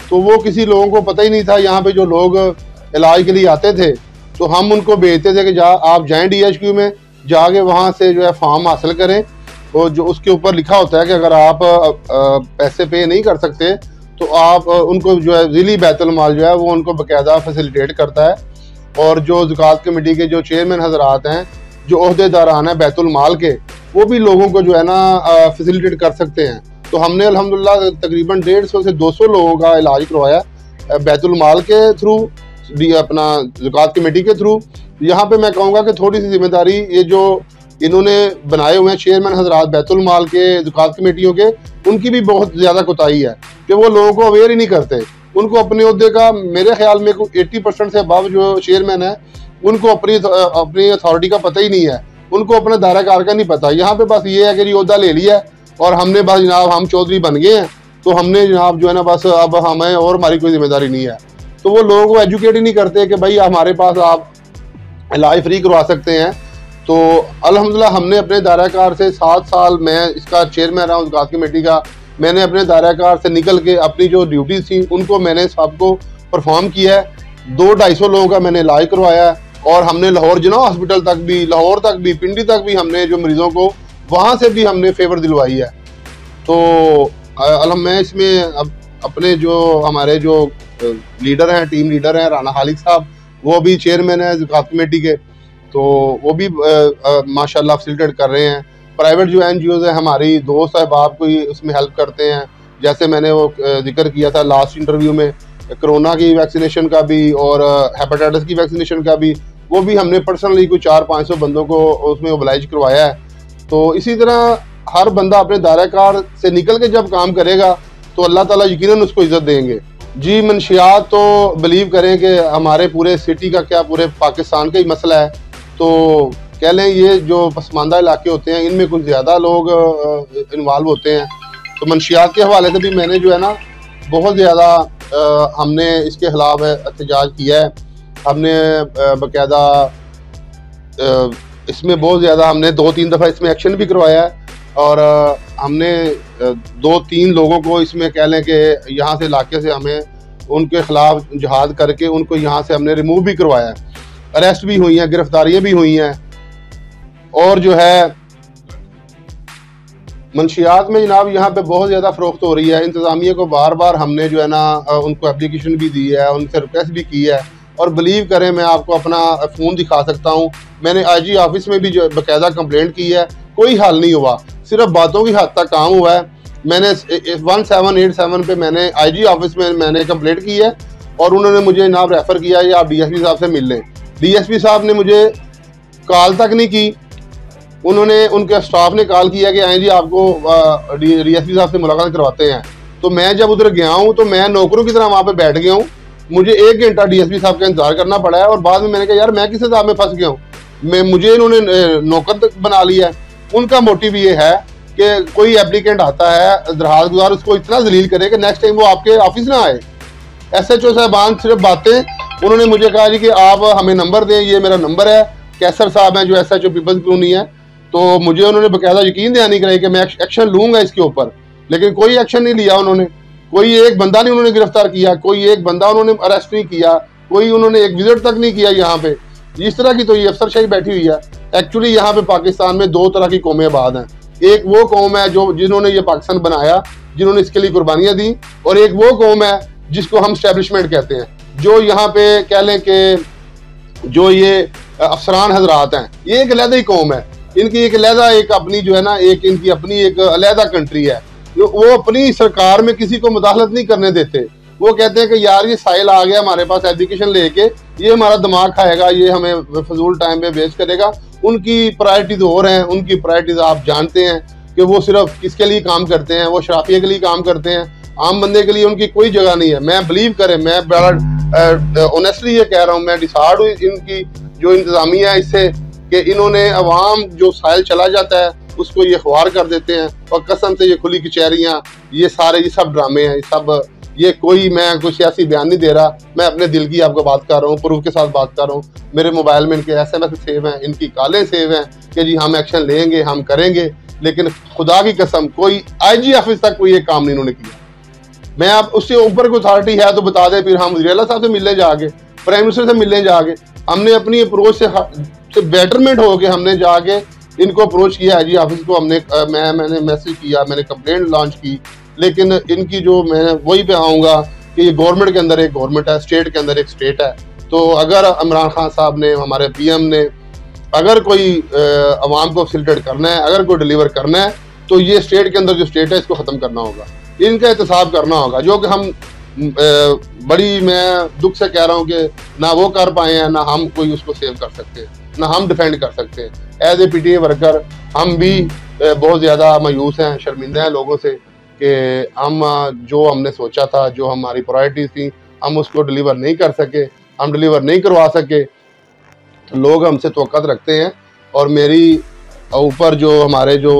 तो वो किसी लोगों को पता ही नहीं था। यहाँ पे जो लोग इलाज के लिए आते थे तो हम उनको भेजते थे कि आप जाएँ DHQ में, जाके वहाँ से जो है फॉर्म हासिल करें, और जो उसके ऊपर लिखा होता है कि अगर आप पैसे पे नहीं कर सकते तो आप उनको जो है ज़िली बैतुल माल जो है वो उनको बाकायदा फैसिलिटेट करता है। और जो ज़कात कमेटी के जो चेयरमैन हजरात हैं, जो ओहदेदारान हैं बैतुल माल के, वो भी लोगों को जो है ना फैसिलिटेट कर सकते हैं। तो हमने अल्हम्दुलिल्लाह तकरीबन 150 से 200 लोगों का इलाज करवाया बैतुल माल के थ्रू, अपना ज़कात कमेटी के थ्रू। यहाँ पे मैं कहूँगा कि थोड़ी सी जिम्मेदारी ये जो इन्होंने बनाए हुए हैं चेयरमैन हजरात बैतुल माल के, ज़कात कमेटियों के, उनकी भी बहुत ज़्यादा कोताही है कि वो लोगों को अवेयर ही नहीं करते। उनको अपने ओहदे का मेरे ख्याल में 80% से अबव जो चेयरमैन है उनको अपनी अथॉरिटी का पता ही नहीं है, उनको अपने दायरा कार का नहीं पता। यहाँ पे बस ये है कि ओहदा ले लिया है और हमने बस जनाब हम चौधरी बन गए हैं, तो हमने जनाब जो है ना बस अब हमें और हमारी कोई जिम्मेदारी नहीं है। तो वो लोगों को एजुकेट ही नहीं करते कि भाई हमारे पास आप इलाज फ्री करवा सकते हैं। तो अल्हम्दुलिल्लाह हमने अपने दायरा कार से 7 साल मैं इसका चेयरमैन रहा हूँ ज़कात कमेटी का, मैंने अपने दायरा कार से निकल के अपनी जो ड्यूटीज थी उनको मैंने सबको परफॉर्म किया है। 200-250 लोगों का मैंने इलाज करवाया है और हमने लाहौर जिना हॉस्पिटल तक भी, लाहौर तक भी, पिंडी तक भी हमने जो मरीजों को वहाँ से भी हमने फेवर दिलवाई है। तो मैं इसमें अपने जो हमारे जो लीडर हैं, टीम लीडर हैं राना खालिक साहब, वो भी चेयरमैन है ज़कात कमेटी के, तो वो भी माशाल्लाह फैसिलिटेट कर रहे हैं। प्राइवेट जो NGOs हैं हमारी दोस्त अहबाब को उसमें हेल्प करते हैं। जैसे मैंने वो जिक्र किया था लास्ट इंटरव्यू में, कोरोना की वैक्सीनेशन का भी और हेपेटाइटिस की वैक्सीनेशन का भी, वो भी हमने पर्सनली कोई 400-500 बंदों को उसमें मोबिलाइज करवाया है। तो इसी तरह हर बंदा अपने दायरा कार से निकल के जब काम करेगा तो अल्लाह ताला यकीनन उसको इज्जत देंगे। जी, मंशियात तो बिलीव करें कि हमारे पूरे सिटी का क्या पूरे पाकिस्तान का ही मसला है। तो कह लें ये जो पसमानदा इलाके होते हैं इनमें कुछ ज़्यादा लोग इन्वॉल्व होते हैं। तो मंशियात के हवाले से भी मैंने जो है ना बहुत ज़्यादा हमने इसके खिलाफ एहतजाज किया है। हमने बाकायदा इसमें बहुत ज़्यादा हमने 2-3 दफ़ा इसमें एक्शन भी करवाया है और हमने 2-3 लोगों को इसमें कह लें कि यहाँ से इलाके से हमें उनके खिलाफ जहाद करके उनको यहाँ से हमने रिमूव भी करवाया है। अरेस्ट भी हुई हैं, गिरफ्तारियाँ भी हुई हैं। और जो है मंशियात में जनाब यहाँ पे बहुत ज़्यादा फ़रोख्त हो रही है। इंतज़ामिया को बार बार हमने जो है ना उनको एप्लीकेशन भी दी है, उनसे रिक्वेस्ट भी की है और बिलीव करें मैं आपको अपना फ़ोन दिखा सकता हूँ। मैंने IG ऑफिस में भी जो बाकायदा कंप्लेंट की है, कोई हल नहीं हुआ, सिर्फ बातों की हद तक काम हुआ है। मैंने 1787 पे मैंने IG ऑफिस में मैंने कंप्लेंट की है और उन्होंने मुझे जनाब रेफ़र किया है आप DSP साहब से मिल लें। DSP साहब ने मुझे कॉल तक नहीं की, उन्होंने उनके स्टाफ ने कॉल किया कि आए जी आपको DSP साहब से मुलाकात करवाते हैं। तो मैं जब उधर गया हूँ तो मैं नौकरों की तरह वहाँ पे बैठ गया हूँ, मुझे 1 घंटा DSP साहब का इंतजार करना पड़ा है और बाद में मैंने कहा यार मैं किस हिसाब में फंस गया हूँ, मुझे इन्होंने नौकर बना लिया है। उनका मोटिव ये है कि कोई एप्लीकेंट आता है दरखास्त गुजार, उसको इतना जलील करे कि नेक्स्ट टाइम वो आपके ऑफिस ना आए। SHO साहबान सिर्फ बातें, उन्होंने मुझे कहा जी कि आप हमें नंबर दें, ये मेरा नंबर है। कैसर साहब हैं जो SHO पीपल्स कॉलोनी है, तो मुझे उन्होंने बाकायदा यकीन दहानी कराई कि मैं एक्शन लूंगा इसके ऊपर, लेकिन कोई एक्शन नहीं लिया उन्होंने। कोई एक बंदा नहीं उन्होंने गिरफ्तार किया, कोई एक बंदा उन्होंने अरेस्ट नहीं किया, कोई उन्होंने एक विजिट तक नहीं किया यहाँ पे। इस तरह की तो ये अफसरशाही बैठी हुई है। एक्चुअली यहाँ पे पाकिस्तान में 2 तरह की कौमें आबाद हैं। एक वो कौम है जो जिन्होंने ये पाकिस्तान बनाया, जिन्होंने इसके लिए कुर्बानियाँ दी, और एक वो कौम है जिसको हम स्टैब्लिशमेंट कहते हैं, जो यहाँ पे कह लें कि जो ये अफसरान हजरात हैं, ये एक अलहदा ही कौम है। इनकी एक अलहदा एक अपनी जो है ना एक इनकी अपनी एक अलहदा कंट्री है। वो अपनी सरकार में किसी को मुदाखलत नहीं करने देते। वो कहते हैं कि यार ये साहिल आ गया हमारे पास एजुकेशन लेके, ये हमारा दिमाग खाएगा, ये हमें फजूल टाइम पे वेस्ट करेगा। उनकी प्रायोरिटीज और हैं, उनकी प्रायोरिटीज आप जानते हैं कि वो सिर्फ किसके लिए काम करते हैं, वो शराफिया के लिए काम करते हैं, आम बंदे के लिए उनकी कोई जगह नहीं है। मैं बिलीव करें, मैं बड़ा ऑनेस्टली ये कह रहा हूँ, मैं डिसार्ड हुई इनकी जो इंतजामिया है इससे कि इन्होंने अवाम जो साहिल चला जाता है उसको ये ख्वार कर देते हैं, और कसम से ये खुली कचहरियाँ, ये सारे ये सब ड्रामे हैं, ये सब ये कोई मैं कुछ सियासी बयान नहीं दे रहा, मैं अपने दिल की आपको बात कर रहा हूँ, प्रूफ के साथ बात कर रहा हूँ। मेरे मोबाइल में इनके SMS सेव हैं, इनकी कॉलें सेव हैं कि जी हम एक्शन लेंगे, हम करेंगे, लेकिन खुदा की कसम कोई IG ऑफिस तक कोई एक काम नहीं इन्होंने किया। मैं आप उससे ऊपर कोई अथॉरिटी है तो बता दें, फिर हम वज़ीर-ए-आला साहब से मिलने जाके, प्राइम मिनिस्टर से मिलने जाके, हमने अपनी अप्रोच से बेटरमेंट हो के हमने जाके इनको अप्रोच किया IG ऑफिस को। मैंने मैसेज किया, मैंने कंप्लेंट लॉन्च की, लेकिन इनकी जो मैं वही पे आऊँगा कि ये गवर्नमेंट के अंदर एक गवर्नमेंट है, स्टेट के अंदर एक स्टेट है। तो अगर इमरान खान साहब ने, हमारे पीएम ने, अगर कोई अवाम को फैसिलिटेट करना है, अगर कोई डिलीवर करना है, तो ये स्टेट के अंदर जो स्टेट है इसको ख़त्म करना होगा, इनका एहतसाब करना होगा, जो कि हम बड़ी मैं दुख से कह रहा हूँ कि ना वो कर पाए हैं, ना हम कोई उसको सेव कर सकते हैं, ना हम डिफेंड कर सकते हैं। एज ए PTA वर्कर हम भी बहुत ज़्यादा मायूस हैं, शर्मिंदा हैं लोगों से कि हम जो हमने सोचा था, जो हमारी प्रायोरिटीज़ थी, हम उसको डिलीवर नहीं कर सके, हम डिलीवर नहीं करवा सके। तो लोग हमसे तवक्कुत रखते हैं और मेरी ऊपर जो हमारे जो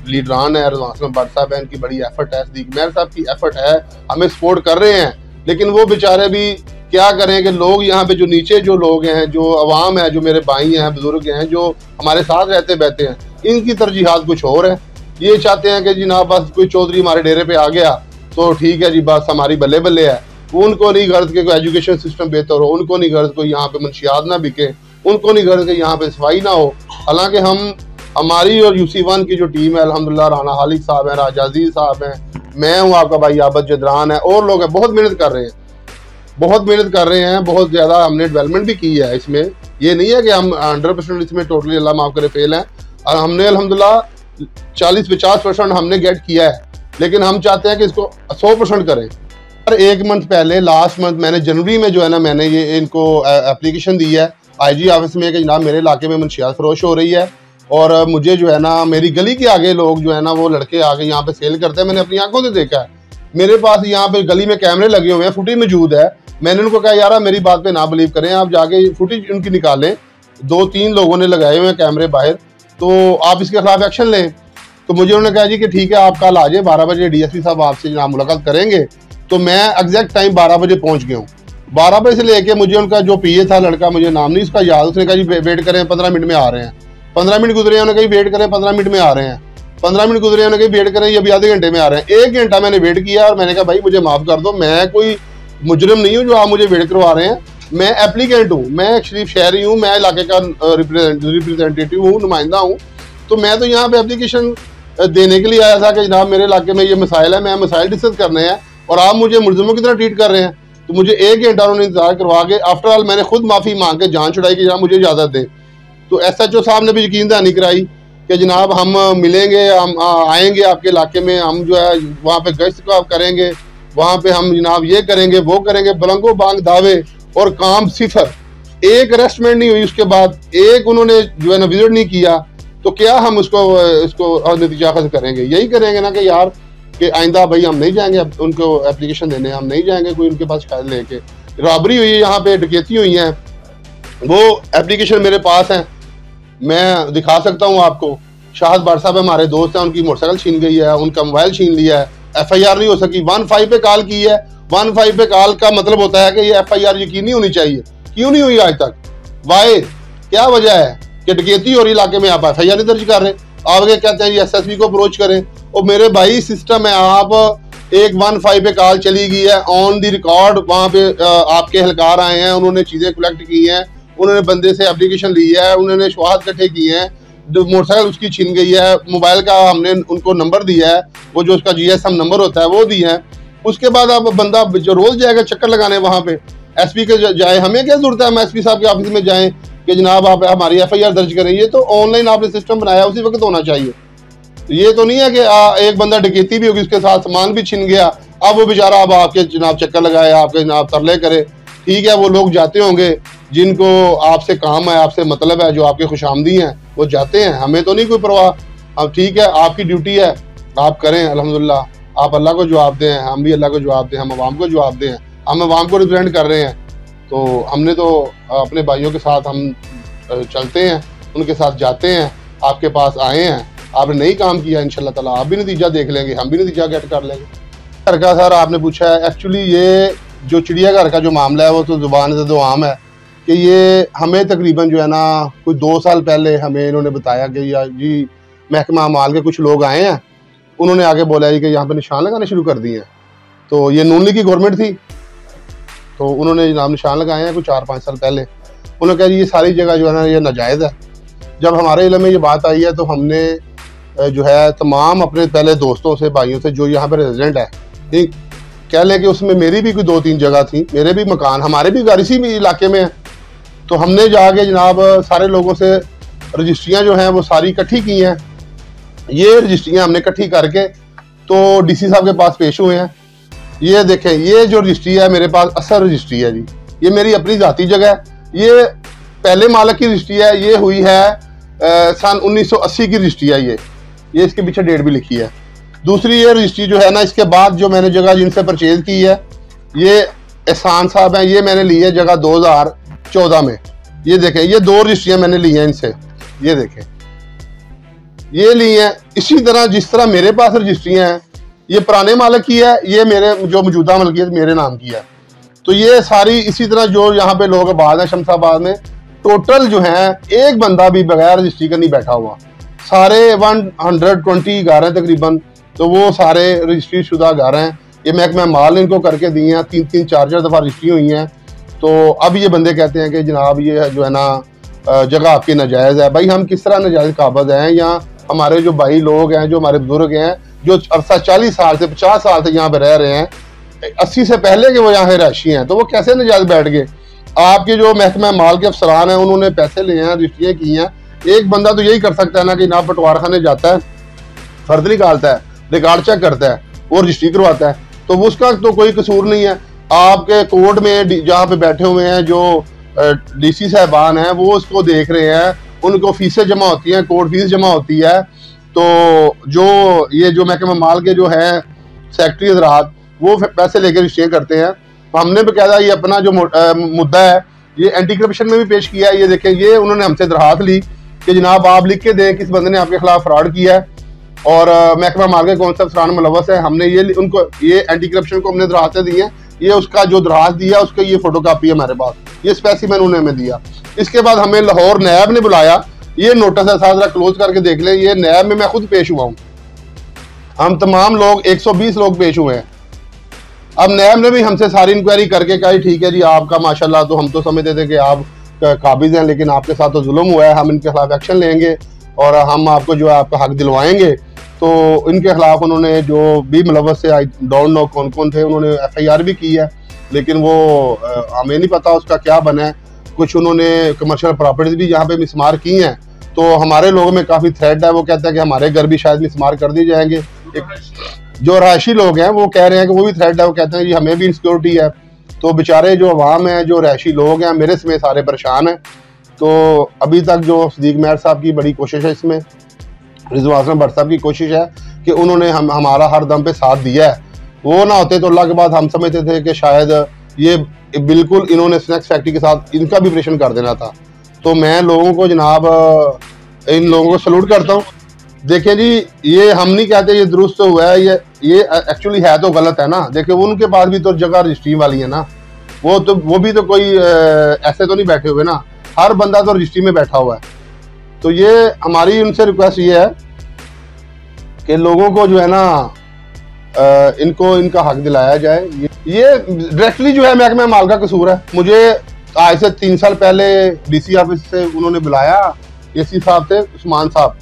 लीडरान है, रज़वान भट्ट साहब है, इनकी बड़ी एफर्ट है, सदीक मेहर साहब की एफर्ट है, हमें सपोर्ट कर रहे हैं, लेकिन वो बेचारे भी क्या करें कि लोग यहाँ पे जो नीचे जो लोग हैं, जो अवाम है, जो मेरे भाई हैं, बुजुर्ग हैं, जो हमारे साथ रहते बहते हैं, इनकी तरजीहात कुछ और है। ये चाहते हैं कि जी ना बस कोई चौधरी हमारे डेरे पे आ गया तो ठीक है जी, बस हमारी बल्ले बल्ले है। उनको नहीं गर्ज के कोई एजुकेशन सिस्टम बेहतर हो, उनको नहीं गर्ज कोई यहाँ पे मंशियात ना बिके, उनको नहीं गर्ज के यहाँ पे सफाई ना हो। हालांकि हमारी और UC1 की जो टीम है, अल्हम्दुलिल्लाह राना हालिक साहब हैं, राजा अजीज साहब हैं, मैं हूँ, आपका भाई आबद जदरान है, और लोग हैं, बहुत मेहनत कर रहे हैं, बहुत मेहनत कर रहे हैं, बहुत ज़्यादा हमने डेवलपमेंट भी की है। इसमें ये नहीं है कि हम 100% इसमें टोटली अल्लाह माफ़ करे फेल हैं, और हमने अल्हम्दुलिल्लाह 40-50% हमने गेट किया है, लेकिन हम चाहते हैं कि इसको 100% करें। और 1 मंथ पहले, लास्ट मंथ मैंने जनवरी में जो है ना, मैंने ये इनको एप्लीकेशन दी है IG ऑफिस में कि जनाब मेरे इलाके में मंशियात फरोश हो रही है और मुझे जो है ना, मेरी गली के आगे लोग जो है ना, वो लड़के आगे यहाँ पे सेल करते हैं, मैंने अपनी आंखों से देखा है। मेरे पास यहाँ पे गली में कैमरे लगे हुए हैं, फुटेज मौजूद है। मैंने उनको कहा यार मेरी बात पे ना बिलीव करें, आप जाके फुटेज उनकी निकालें, 2-3 लोगों ने लगाए हुए हैं कैमरे बाहर, तो आप इसके खिलाफ एक्शन लें। तो मुझे उन्होंने कहा जी कि ठीक है, आप कल आ जाए 12 बजे, DSP साहब आपसे जनाब मुलाकात करेंगे। तो मैं एग्जैक्ट टाइम 12 बजे पहुँच गया हूँ। 12 बजे से लेके मुझे उनका जो PA था लड़का, मुझे नाम नहीं उसका याद, उसने कहा जी वेट करें, 15 मिनट में आ रहे हैं। 15 मिनट गुजरे, उन्होंने कही वेट करें, 15 मिनट में आ रहे हैं। 15 मिनट गुजरे, उन्होंने कही वेट करें, ये अभी आधे घंटे में आ रहे हैं। 1 घंटा मैंने वेट किया और मैंने कहा भाई मुझे माफ़ कर दो, मैं कोई मुजरिम नहीं हूँ जो आप मुझे वेट करवा रहे हैं, मैं एप्लीकेंट हूँ, मैं एक शरीफ शहरी हूँ, मैं इलाके का रिप्रेजेंटेटिव हूँ, नुमाइंदा हूँ। तो मैं तो यहाँ पे एप्लीकेशन देने के लिए आया था कि जनाब मेरे इलाके में ये मसाइल है, मैं मसाइल डिस्कस करने हैं और आप मुझे मुलजिमों की तरह ट्रीट कर रहे हैं। तो मुझे 1 घंटा उन्होंने इंतजार करवा के आफ्टर ऑल मैंने खुद माफ़ी मांग के जान छुड़ाई कि जनाब मुझे इजाज़त दें। तो SHO साहब ने भी यकीन दहानी कराई कि जनाब हम मिलेंगे, हम आएंगे आपके इलाके में, हम जो है वहाँ पे गश्त करेंगे, वहाँ पे हम जनाब ये करेंगे, वो करेंगे, बलंगो बांग दावे और काम सिफर। एक अरेस्टमेंट नहीं हुई, उसके बाद एक उन्होंने जो है ना विजिट नहीं किया। तो क्या हम इसको नतीजा हासिल करेंगे? यही करेंगे ना कि यार कि आइंदा भाई हम नहीं जाएंगे उनको एप्लीकेशन देने, हम नहीं जाएंगे कोई उनके पास शिकायत लेके। रॉबरी हुई है, यहाँ पे डकैती हुई है, वो एप्लीकेशन मेरे पास है, मैं दिखा सकता हूँ आपको। शाहद भट्ट साहब हमारे दोस्त हैं, उनकी मोटरसाइकिल छीन गई है, उनका मोबाइल छीन लिया है, FIR नहीं हो सकी। 15 पे कॉल की है। 15 पे कॉल का मतलब होता है कि ये FIR यकीनी होनी चाहिए, क्यों नहीं हुई आज तक? वाई क्या वजह है कि डकैती हो रही इलाके में, आप FIR नहीं दर्ज कर रहे? आगे कहते हैं SSP को अप्रोच करें। और मेरे भाई सिस्टम है, आप एक 15 पे कॉल चली गई है, ऑन दी रिकॉर्ड वहाँ पे आपके एहलकार आए हैं, उन्होंने चीज़ें कलेक्ट की हैं, उन्होंने बंदे से एप्लीकेशन ली है, उन्होंने शवाहद इकट्ठे किए हैं, मोटरसाइकिल उसकी छीन गई है, मोबाइल का हमने उनको नंबर दिया है, वो जो उसका GSM नंबर होता है वो दिया है। उसके बाद अब बंदा जो रोज जाएगा चक्कर लगाने वहाँ पे, SP के जाए, हमें क्या जरूरत है हम SP साहब के ऑफिस में जाएं कि जनाब आप हमारी FIR दर्ज करें? ये तो ऑनलाइन आपने सिस्टम बनाया, उसी वक्त होना चाहिए। ये तो नहीं है कि एक बंदा डकैती भी होगी, उसके साथ सामान भी छिन गया, अब वो बेचारा अब आपके जनाब चक्कर लगाए, आपके जनाब तरले करे। ठीक है, वो लोग जाते होंगे जिनको आपसे काम है, आपसे मतलब है, जो आपके खुशामदी हैं, वो जाते हैं, हमें तो नहीं कोई परवाह। अब ठीक है, आपकी ड्यूटी है, आप करें, अल्हम्दुलिल्लाह। आप अल्लाह को जवाब दें, हम भी अल्लाह को जवाब दें, हम अवाम को जवाब दें, हम अवाम को रिप्रेजेंट कर रहे हैं। तो हमने तो अपने भाइयों के साथ हम चलते हैं, उनके साथ जाते हैं, आपके पास आए हैं, आपने नहीं काम किया, इंशाल्लाह ताला आप भी नतीजा देख लेंगे, हम भी नतीजा गेट कर लेंगे। घर का सर आपने पूछा है, एक्चुअली ये जो चिड़ियाघर का जो मामला है वो तो ज़ुबान से तो आम है कि ये हमें तकरीबन जो है ना कोई 2 साल पहले हमें इन्होंने बताया कि या जी महकमा अमाल के कुछ लोग आए हैं, उन्होंने आगे बोला जी कि यहाँ पे निशान लगाने शुरू कर दिए हैं। तो ये नून लीग की गवर्नमेंट थी, तो उन्होंने जनाब निशान लगाए हैं कुछ 4-5 साल पहले। उन्होंने कहा जी ये सारी जगह जो है ना ये नाजायज़ है। जब हमारे इल्म में ये बात आई है तो हमने जो है तमाम अपने पहले दोस्तों से, भाइयों से जो यहाँ पे रेजिडेंट है, कह लें कि उसमें मेरी भी कोई 2-3 जगह थी, मेरे भी मकान, हमारे भी घर इसी इलाके में है। तो हमने जाके जनाब सारे लोगों से रजिस्ट्रियाँ जो हैं वो सारी इकट्ठी की हैं। ये रजिस्ट्रियाँ हमने इकट्ठी करके तो डीसी साहब के पास पेश हुए हैं। ये देखें, ये जो रजिस्ट्री है मेरे पास असल रजिस्ट्री है जी, ये मेरी अपनी ज़ाती जगह है। ये पहले मालक की रजिस्ट्री है, ये हुई है सन 1980 की रजिस्ट्री है। ये इसके पीछे डेट भी लिखी है। दूसरी ये रजिस्ट्री जो है ना, इसके बाद जो मैंने जगह जिनसे परचेज की है, ये एहसान साहब हैं, ये मैंने ली है जगह 2014 में। ये देखें, ये 2 रजिस्ट्रियाँ मैंने ली हैं इनसे, ये देखें, ये ली हैं। इसी तरह जिस तरह मेरे पास रजिस्ट्रियाँ हैं, ये पुराने मालिक की है, ये मेरे जो मौजूदा मलकियत मेरे नाम की है। तो ये सारी इसी तरह जो यहाँ पे लोग आबाद हैं शमशाबाद में, टोटल जो है एक बंदा भी बगैर रजिस्ट्री का नहीं बैठा हुआ। सारे 120 घर हैं तकरीबन, तो वो सारे रजिस्ट्री शुदा घर हैं। ये महकमा माल इनको करके दिए हैं, 3-3, 4-4 दफ़ा रजिस्ट्री हुई हैं। तो अब ये बंदे कहते हैं कि जनाब ये जो है ना जगह आपकी नाजायज़ है। भाई हम किस तरह नाजायज़ काबज हैं? या हमारे जो भाई लोग हैं, जो हमारे बुजुर्ग हैं, जो अरसा 40 साल से 50 साल से यहाँ पे रह रहे हैं, 80 से पहले के वो यहाँ रहायशी हैं, तो वो कैसे नाजायज़ बैठ गए? आपके जो महकमा माल के अफसरान हैं, उन्होंने पैसे लिए हैं, रजिस्ट्रियाँ की हैं। एक बंदा तो यही कर सकता है ना कि ना पटवार खाने जाता है, फर्द निकालता है, रिकॉर्ड चेक करता है, वो रजिस्ट्री करवाता है, तो उसका तो कोई कसूर नहीं है। आपके कोर्ट में जहाँ पे बैठे हुए हैं जो डीसी साहबान हैं, वो उसको देख रहे हैं, उनको फीसें जमा होती हैं, कोर्ट फीस जमा होती है। तो जो ये जो महकमा माल के जो है सेक्रेटरी हजरात, वो पैसे लेकर रजिस्ट्रियाँ करते हैं। तो हमने बकायदा ये अपना जो मुद्दा है, ये एंटी करप्शन में भी पेश किया है। ये देखें, ये उन्होंने हमसे दरखास्त ली कि जनाब आप लिख के दें किस बंदे ने आपके खिलाफ फ्रॉड किया है और महकमा माल के कौन सा अफसरान मुलव्वस है। हमने ये उनको ये एंटी करप्शन को हमने दरखास्तें दी हैं। ये उसका जो दरखास्त दिया उसका ये फोटो कापी है हमारे पास, ये स्पेसिमेन उन्होंने हमें दिया। इसके बाद हमें लाहौर नैब ने बुलाया, ये नोटिस है, साथ क्लोज करके देख लें, ये नैब में मैं खुद पेश हुआ हूँ। हम तमाम लोग 120 लोग पेश हुए हैं। अब नैब ने भी हमसे सारी इंक्वायरी करके कहा ठीक है जी आपका माशाल्लाह, तो हम तो समझते थे कि आप काबिज हैं, लेकिन आपके साथ तो जुल्म हुआ है, हम इनके खिलाफ एक्शन लेंगे और हम आपको जो है आपका हक दिलवाएंगे। तो इनके खिलाफ उन्होंने जो भी मुलव्वस से, आई डोंट नो कौन कौन थे, उन्होंने FIR भी की है, लेकिन वो हमें नहीं पता उसका क्या बना है। कुछ उन्होंने कमर्शियल प्रॉपर्टीज भी यहाँ पे मिसमार की हैं। तो हमारे लोगों में काफ़ी थ्रेट है, वो कहता है कि हमारे घर भी शायद मिसमार कर दिए जाएंगे। जो रहायशी लोग हैं वो कह रहे हैं कि वो भी थ्रेट है, वो कहते हैं जी हमें भी इनसिक्योरिटी है। तो बेचारे जो अवाम है, जो रहायशी लोग हैं, मेरे समेत सारे परेशान हैं। तो अभी तक जो सदीक महर साहब की बड़ी कोशिश है, इसमें रिजवान भट्ट साहब की कोशिश है कि उन्होंने हमारा हर दम पे साथ दिया है। वो ना होते तो अल्लाह के बाद हम समझते थे कि शायद ये बिल्कुल इन्होंने स्नैक्स फैक्ट्री के साथ इनका भी ऑपरेशन कर देना था। तो मैं लोगों को जनाब इन लोगों को सलूट करता हूँ। देखिए जी, ये हम नहीं कहते ये दुरुस्त हुआ है, ये एक्चुअली है तो गलत है ना। देखिए उनके पास भी तो जगह रजिस्ट्री वाली है ना, वो भी तो कोई ऐसे तो नहीं बैठे हुए ना, हर बंदा तो रजिस्ट्री में बैठा हुआ है। तो ये हमारी उनसे रिक्वेस्ट ये है कि लोगों को जो है ना इनको इनका हक दिलाया जाए। ये डायरेक्टली जो है महकमा माल का कसूर है। मुझे आज से 3 साल पहले DC ऑफिस से उन्होंने बुलाया, AC साहब थे उस्मान साहब,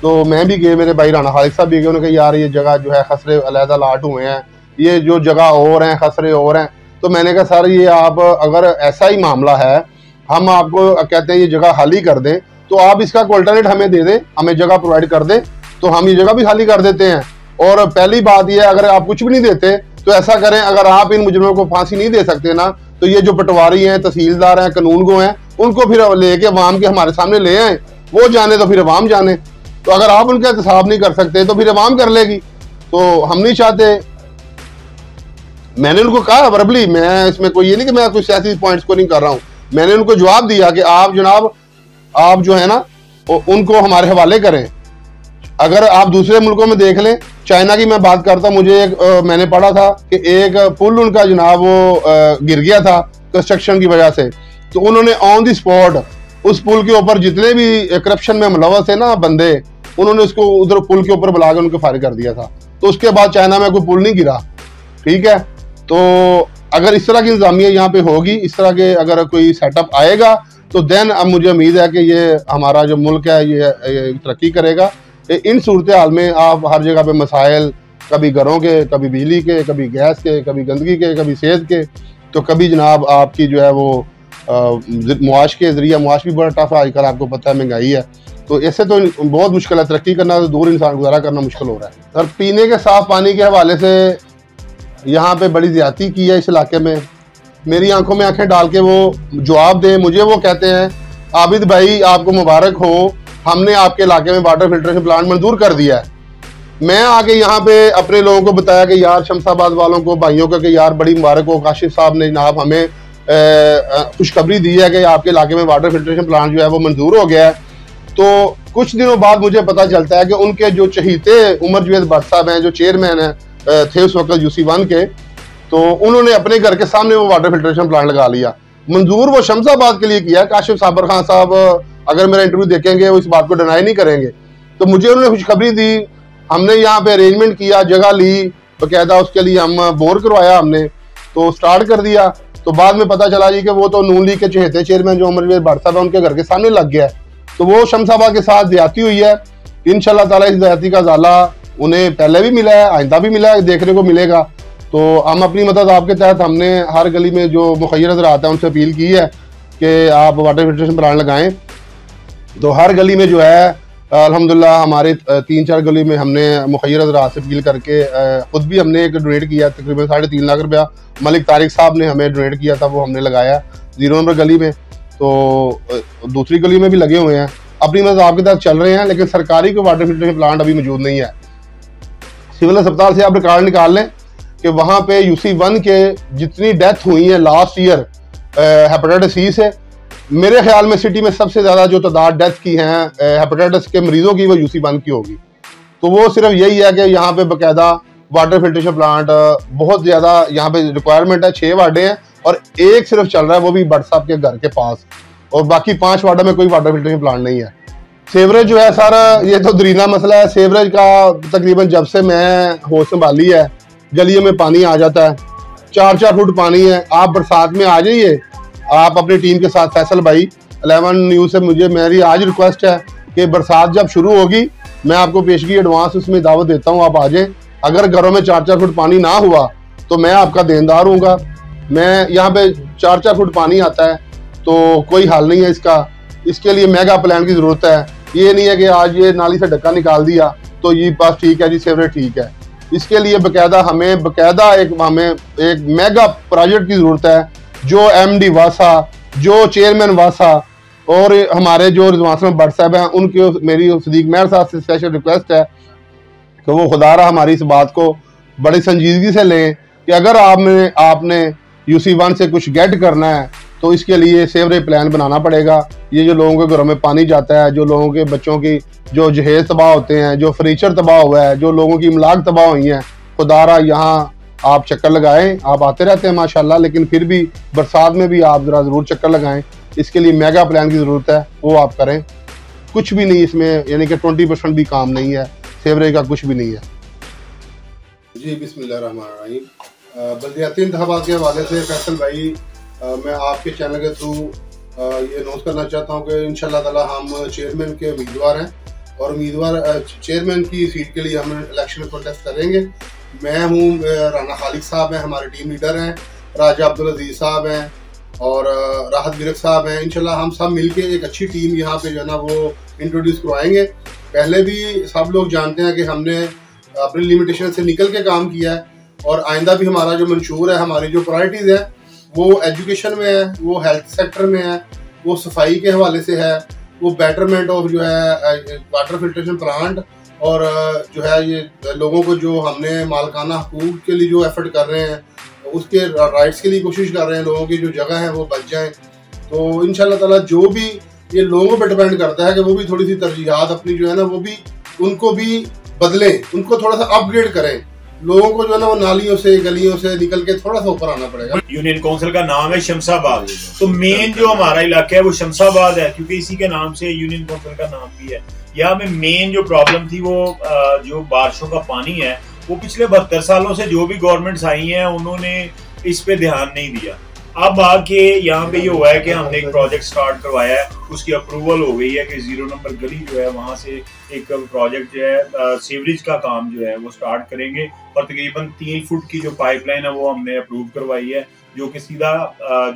तो मैं भी गए, मेरे भाई राना खालिद साहब भी गए। उन्होंने कहा यार ये जगह जो है खसरे अलहदा लाट हुए हैं, ये जो जगह और हैं खसरे और हैं। तो मैंने कहा सर ये आप अगर ऐसा ही मामला है, हम आपको कहते हैं ये जगह खाली कर दें, तो आप इसका अल्टरनेट हमें दे दें, हमें जगह प्रोवाइड कर दें, तो हम ये जगह भी खाली कर देते हैं। और पहली बात यह है, अगर आप कुछ भी नहीं देते तो ऐसा करें, अगर आप इन मुजरिमों को फांसी नहीं दे सकते ना, तो ये जो पटवारी हैं, तहसीलदार हैं, कानून गो हैं, उनको फिर लेके अवाम के हमारे सामने ले आए, वो जाने तो फिर अवाम जाने। तो अगर आप उनका एहतसाब नहीं कर सकते तो फिर अवाम कर लेगी। तो हम नहीं चाहते। मैंने उनको कहा वर्बली, मैं इसमें कोई ये नहीं कि मैं कुछ सियासी पॉइंट्स को नहीं कर रहा हूँ, मैंने उनको जवाब दिया कि आप जनाब आप जो है ना उनको हमारे हवाले करें। अगर आप दूसरे मुल्कों में देख लें, चाइना की मैं बात करता हूँ, मुझे मैंने पढ़ा था कि एक पुल उनका जनाब वो गिर गया था कंस्ट्रक्शन की वजह से, तो उन्होंने ऑन द स्पॉट उस पुल के ऊपर जितने भी करप्शन में मुलव्वस थे ना बंदे, उन्होंने उसको उधर पुल के ऊपर बुलाकर उनको फायर कर दिया था। तो उसके बाद चाइना में कोई पुल नहीं गिरा। ठीक है, तो अगर इस तरह की इंतजामिया यहाँ पे होगी, इस तरह के अगर कोई सेटअप आएगा, तो देन अब मुझे उम्मीद है कि ये हमारा जो मुल्क है ये तरक्की करेगा। इन सूरत हाल में आप हर जगह पे मसाइल कभी घरों के, कभी बिजली के, कभी गैस के, कभी गंदगी के, कभी सेहत के, तो कभी जनाब आपकी जो है वो मुआश के ज़रिए, मुआश भी बड़ा टफ है आजकल, आपको पता है महंगाई है, तो ऐसे तो बहुत मुश्किल है। तरक्की करना तो दूर, इंसान गुजारा करना मुश्किल हो रहा है। और पीने के साफ़ पानी के हवाले से यहाँ पे बड़ी ज़्यादती की है इस इलाके में। मेरी आंखों में आंखें डाल के वो जवाब दें मुझे, वो कहते हैं आबिद भाई आपको मुबारक हो, हमने आपके इलाके में वाटर फिल्ट्रेशन प्लांट मंजूर कर दिया है। मैं आके यहाँ पे अपने लोगों को बताया कि यार शमशाबाद वालों को, भाइयों को, कि यार बड़ी मुबारक हो, काशिफ साहब ने जनाब हमें खुशखबरी दी है कि आपके इलाके में वाटर फिल्ट्रेशन प्लांट जो है वो मंजूर हो गया है। तो कुछ दिनों बाद मुझे पता चलता है कि उनके जो चहीते उमर जवेद भट्ट साहब हैं, जो चेयरमैन हैं थे उस वक्त UC1 के, तो उन्होंने अपने घर के सामने वो वाटर फिल्ट्रेशन प्लांट लगा लिया। मंजूर वो शमशाबाद के लिए किया। काशिफ साबर खान साहब अगर मेरा इंटरव्यू देखेंगे वो इस बात को डिनाई नहीं करेंगे। तो मुझे उन्होंने खुशखबरी दी, हमने यहाँ पे अरेंजमेंट किया, जगह ली बकायदा, उसके लिए हम बोर करवाया, हमने तो स्टार्ट कर दिया। तो बाद में पता चला जी कि वो तो नून लीग के चहेते चेयरमैन जो उमर जवेद भट्ट साहब है उनके घर के सामने लग गया है। तो वो शमशाबाद के साथ ज्यादती हुई है। इंशाल्लाह ताला इस ज्यादती का ज़ाला उन्हें पहले भी मिला है, आइंदा भी मिला है, देखने को मिलेगा। तो हम अपनी मदद आपके तहत हमने हर गली में जो मुखय्यर नज़र आता है उनसे अपील की है कि आप वाटर फिल्ट्रेशन प्लांट लगाएं। तो हर गली में जो है अल्हम्दुलिल्लाह हमारे 3-4 गली में हमने मुखय्यर हज़रात से अपील करके खुद भी हमने एक डोनेट किया, तकरीबन 3.5 लाख रुपया मलिक तारिक साहब ने हमें डोनेट किया था, वो हमने लगाया 0 नंबर गली में। तो दूसरी गली में भी लगे हुए हैं, अपनी मदद आपके तहत चल रहे हैं, लेकिन सरकारी कोई वाटर फिल्ट्रेशन प्लांट अभी मौजूद नहीं है। सिविल अस्पताल से आप रिकॉर्ड निकाल लें कि वहाँ पे UC1 के जितनी डेथ हुई है लास्ट ईयर हेपेटाइटिस C से, मेरे ख्याल में सिटी में सबसे ज़्यादा जो तादाद डेथ की हैं हेपेटाइटिस के मरीजों की वो UC1 की होगी। तो वो सिर्फ यही है कि यहाँ पे बाकायदा वाटर फिल्ट्रेशन प्लांट बहुत ज़्यादा यहाँ पे रिक्वायरमेंट है। 6 वार्डें हैं और एक सिर्फ चल रहा है, वो भी भट्ट साहब के घर के पास, और बाकी 5 वार्डों में कोई वाटर फिल्ट्रेशन प्लांट नहीं है। सेवरेज जो है सारा ये तो दरीना मसला है। सेवरेज का तकरीबन जब से मैं होश संभाली है गलियों में पानी आ जाता है, 4-4 फुट पानी है। आप बरसात में आ जाइए, आप अपनी टीम के साथ, फैसल भाई 11 न्यूज़ से मुझे मेरी आज रिक्वेस्ट है कि बरसात जब शुरू होगी मैं आपको पेशगी एडवांस उसमें दावत देता हूँ, आप आ जाएं। अगर घरों में 4-4 फुट पानी ना हुआ तो मैं आपका देनदार हूँगा। मैं यहाँ पे 4-4 फुट पानी आता है तो कोई हल नहीं है इसका, इसके लिए मेगा प्लान की ज़रूरत है। ये नहीं है कि आज ये नाली से ढक्का निकाल दिया तो ये बस ठीक है जी, सेवरेज ठीक है। इसके लिए हमें एक मेगा प्रोजेक्ट की ज़रूरत है, जो MD वासा, जो चेयरमैन वासा और हमारे जो रिजवान भट्ट साहब हैं उनकी मेरी सदीक मेहर साहब से स्पेशल रिक्वेस्ट है कि वो खुदारा हमारी इस बात को बड़ी संजीदगी से लें कि अगर आपने UC1 से कुछ गेट करना है तो इसके लिए सेवरेज प्लान बनाना पड़ेगा। ये जो लोगों के घरों में पानी जाता है, जो लोगों के बच्चों की जो जहेज तबाह होते हैं, जो फर्नीचर तबाह हुआ है, जो लोगों की इमलाक तबाह हुई हैं, खुदारा यहाँ आप चक्कर लगाएं। आप आते रहते हैं माशाल्लाह, लेकिन फिर भी बरसात में भी आप ज़रूर चक्कर लगाएं। इसके लिए मेगा प्लान की ज़रूरत है, वो आप करें। कुछ भी नहीं इसमें, यानी कि 20% भी काम नहीं है, सेवरेज का कुछ भी नहीं है जी। बिस्मिल्लाहिर्रहमानिर्रहीम। बल्दियाती इंतखाबात के हवाले से फैसल भाई मैं आपके चैनल के थ्रू ये अनाउंस करना चाहता हूँ कि इंशाल्लाह ताला हम चेयरमैन के उम्मीदवार हैं और चेयरमैन की सीट के लिए हम इलेक्शन कॉन्टेस्ट करेंगे। मैं हूँ, राना खालिद साहब हैं हमारे टीम लीडर हैं, राजा अब्दुल अजीज साहब हैं और राहत बिरक साहब हैं। इंशाल्लाह हम सब मिलके एक अच्छी टीम यहाँ पे जो है ना वो इंट्रोड्यूस करवाएंगे। पहले भी सब लोग जानते हैं कि हमने अपनी लिमिटेशन से निकल के काम किया है और आइंदा भी हमारा जो मंशूर है, हमारी जो प्रायोरिटीज़ है वो एजुकेशन में है, वो हेल्थ सेक्टर में है, वो सफाई के हवाले से है, वो बेटरमेंट ऑफ जो है वाटर फिल्ट्रेशन प्लांट और जो है ये लोगों को जो हमने मालकाना हकूक के लिए जो एफर्ट कर रहे हैं, उसके राइट्स के लिए कोशिश कर रहे हैं, लोगों की जो जगह है वो बच जाए। तो इंशाल्लाह ताला जो भी ये लोगों पर डिपेंड करता है कि वो भी थोड़ी सी तरजीहात अपनी जो है ना वो भी उनको भी बदलें, उनको थोड़ा सा अपग्रेड करें। लोगों को जो है ना वो नालियों से गलियों से निकल के थोड़ा सा ऊपर आना पड़ेगा। यूनियन काउंसिल का नाम है शमशाबाद, तो मेन जो हमारा इलाका है वो शमशाबाद है क्योंकि इसी के नाम से यूनियन काउंसिल का नाम भी है। यहाँ में मेन जो प्रॉब्लम थी वो जो बारिशों का पानी है वो पिछले 72 सालों से जो भी गवर्नमेंट्स आई हैं उन्होंने इस पे ध्यान नहीं दिया। अब आके यहाँ पे ये हुआ है कि हमने एक प्रोजेक्ट स्टार्ट करवाया है, उसकी अप्रूवल हो गई है कि 0 नंबर गली जो है वहाँ से एक प्रोजेक्ट जो है सीवरेज का काम जो है वो स्टार्ट करेंगे और तकरीबन 3 फुट की जो पाइपलाइन है वो हमने अप्रूव करवाई है, जो कि सीधा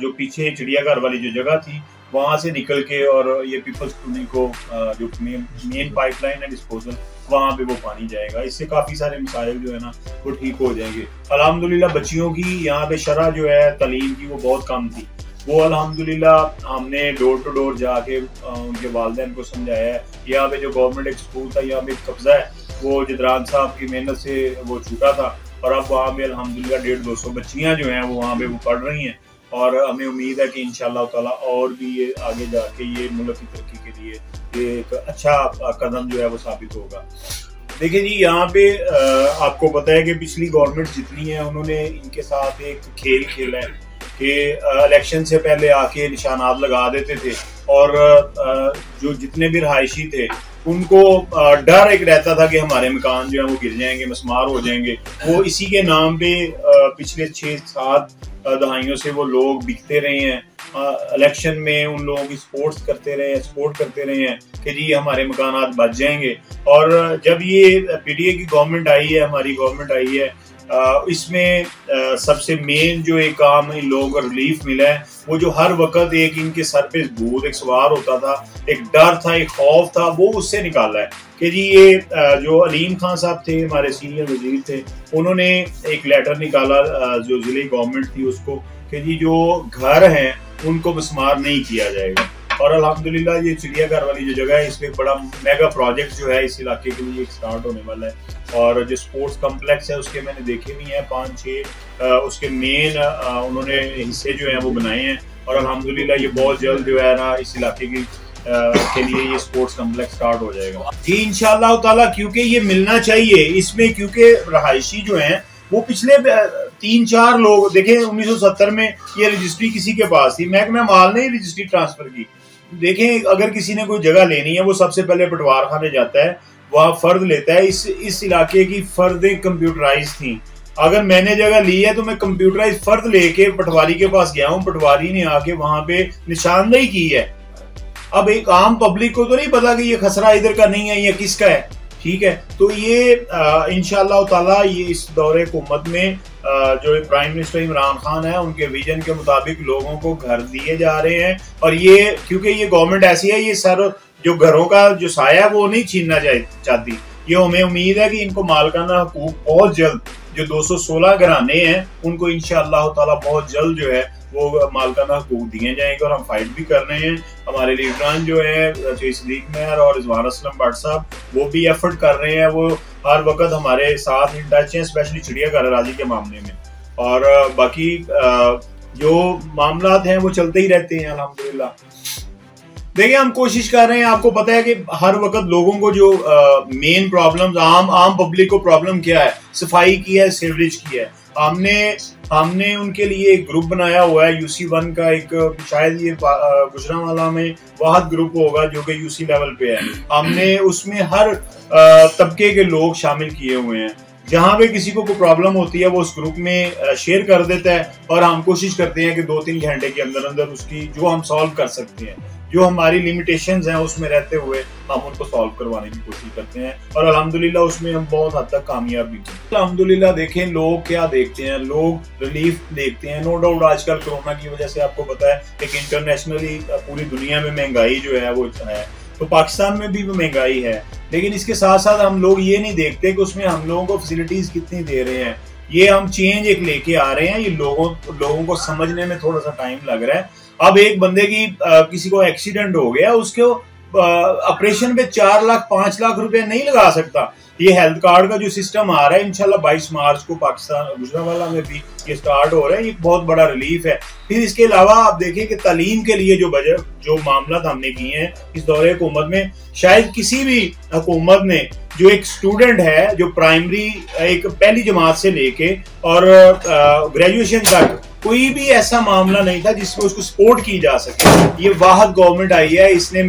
जो पीछे चिड़ियाघर वाली जो जगह थी वहाँ से निकल के और ये पीपल्स कॉलोनी को जो मेन पाइपलाइन है डिस्पोजल वहाँ पे वो पानी जाएगा। इससे काफ़ी सारे मसाइल जो है ना वो ठीक हो जाएंगे। अल्हम्दुलिल्लाह बच्चियों की यहाँ पे शरह जो है तालीम की वो बहुत कम थी, वो अल्हम्दुलिल्लाह हमने डोर टू डोर जाके उनके वालिदैन को समझाया है। यहाँ पे जो गवर्नमेंट एक स्कूल था, यहाँ पे एक कब्जा है, वो जिदरान साहब की मेहनत से वो छूटा था और अब वहाँ पे अल्हम्दुलिल्लाह 150-200 बच्चियाँ जो हैं वो वहाँ पे वो पढ़ रही हैं और हमें उम्मीद है कि इंशाअल्लाह ताला और भी ये आगे जाके ये मुल्क की तरक्की के लिए ये एक अच्छा कदम जो है वो साबित होगा। देखिए जी, यहाँ पे आपको पता है कि पिछली गवर्नमेंट जितनी है उन्होंने इनके साथ एक खेल खेला है कि इलेक्शन से पहले आके निशानात लगा देते थे और जो जितने भी रहायशी थे उनको डर एक रहता था कि हमारे मकान जो है वो गिर जाएंगे, मस्मार हो जाएंगे। वो इसी के नाम पे पिछले 6-7 दहाइयों से वो लोग बिकते रहे हैं, इलेक्शन में उन लोगों की सपोर्ट करते रहे हैं कि जी हमारे मकानात बच जाएंगे। और जब ये पीटीए की गवर्नमेंट आई है, हमारी गवर्नमेंट आई है, इसमें सबसे मेन जो एक काम इन लोगों को रिलीफ मिला है वो जो हर वक्त एक इनके सर पे भूत एक सवार होता था, एक डर था, एक खौफ था, वो उससे निकाला है कि जी ये जो अलीम खान साहब थे हमारे सीनियर वजीर थे, उन्होंने एक लेटर निकाला जो जिले गवर्नमेंट थी उसको कि जी जो घर हैं उनको मस्मार नहीं किया जाएगा। और अल्हम्दुलिल्लाह ये चिड़ियाघर वाली जो जगह है इसमें बड़ा मेगा प्रोजेक्ट जो है इस इलाके के लिए स्टार्ट होने वाला है। और जो स्पोर्ट्स कम्प्लेक्स है उसके मैंने देखे भी हैं 5-6 उसके मेन उन्होंने हिस्से जो हैं वो बनाए हैं और अल्हम्दुलिल्लाह ये बहुत जल्द जो है ना इस इलाके की के लिए ये स्पोर्ट्स कम्प्लेक्स स्टार्ट हो जाएगा जी इंशाअल्लाह ताला, क्योंकि ये मिलना चाहिए इसमें, क्योंकि रहायशी जो हैं वो पिछले 3-4 लोग देखें 1970 में ये रजिस्ट्री किसी के पास थी, महकमा माल ने रजिस्ट्री ट्रांसफर की। देखें अगर किसी ने कोई जगह लेनी है वो सबसे पहले पटवार खाने जाता है, वहाँ फर्द लेता है। इस इलाके की फर्दें कंप्यूटराइज थी, अगर मैंने जगह ली है तो मैं कंप्यूटराइज फर्द लेके पटवारी के पास गया हूँ, पटवारी ने आके वहां पे निशानदेही की है। अब एक आम पब्लिक को तो नहीं पता कि ये खसरा इधर का नहीं है, ये किसका है, ठीक है। तो ये इंशाअल्लाह ताला ये इस दौरे हुकूमत में जो प्राइम मिनिस्टर इमरान खान है उनके विजन के मुताबिक लोगों को घर दिए जा रहे हैं। और ये क्योंकि ये गवर्नमेंट ऐसी है, ये सर जो घरों का जो साया है वो नहीं छीनना चाहती। ये हमें उम्मीद है कि इनको मालकाना हकूक बहुत जल्द, जो 216 घराने हैं उनको इंशाअल्लाह ताला बहुत जल्द जो है वो मालकाना हकूक दिए जाएंगे। और हम फाइट भी कर रहे हैं, हमारे लीडरान जो है सदीक मेहर और रिजवान असलम भट्ट साहब वो भी एफर्ट कर रहे हैं, वो हर वक्त हमारे साथ इन टच हैं, स्पेशली चिड़ियाघर राजी के मामले में। और बाकी जो मामलात हैं वो चलते ही रहते हैं अल्हम्दुलिल्लाह। देखिए हम कोशिश कर रहे हैं, आपको पता है कि हर वक्त लोगों को जो मेन प्रॉब्लम्स आम पब्लिक को प्रॉब्लम क्या है, सफाई की है, सीवरेज की है। हमने उनके लिए एक ग्रुप बनाया हुआ है UC1 का, एक शायद ये गुजरांवाला में वाहद ग्रुप होगा जो कि UC लेवल पे है। हमने उसमें हर तबके के लोग शामिल किए हुए हैं, जहाँ पे किसी को कोई प्रॉब्लम होती है वो उस ग्रुप में शेयर कर देता है और हम कोशिश करते हैं कि 2-3 घंटे के अंदर अंदर उसकी जो हम सॉल्व कर सकते हैं, जो हमारी लिमिटेशंस हैं उसमें रहते हुए हम उनको सॉल्व करवाने की कोशिश करते हैं। और अल्हम्दुलिल्लाह उसमें हम बहुत हद तक कामयाब भी हैं। अल्हम्दुलिल्लाह देखें लोग क्या देखते हैं, लोग रिलीफ देखते हैं। नो डाउट आजकल कोरोना की वजह से आपको पता है एक इंटरनेशनली पूरी दुनिया में महंगाई जो है वो है, तो पाकिस्तान में भी महंगाई है, लेकिन इसके साथ साथ हम लोग ये नहीं देखते कि उसमें हम लोगों को फैसिलिटीज कितनी दे रहे हैं। ये हम चेंज एक लेके आ रहे हैं, ये लोगों को समझने में थोड़ा सा टाइम लग रहा है। अब एक बंदे की किसी को एक्सीडेंट हो गया, उसको ऑपरेशन पे 4 लाख 5 लाख रुपए नहीं लगा सकता। ये हेल्थ कार्ड का जो सिस्टम आ रहा है इंशाल्लाह 22 मार्च को पाकिस्तान गुजरांवाला में भी ये स्टार्ट हो रहा है, ये बहुत बड़ा रिलीफ है। फिर इसके अलावा आप देखिए कि तालीम के लिए जो मामला हमने किए हैं इस दौरे हुकूमत में, शायद किसी भी हुकूमत ने जो एक स्टूडेंट है जो प्राइमरी एक पहली जमात से लेके और ग्रेजुएशन तक कोई भी ऐसा मामला नहीं था जिसमें उसको सपोर्ट की जा सके। ये वाहद गवर्नमेंट आई है, इसने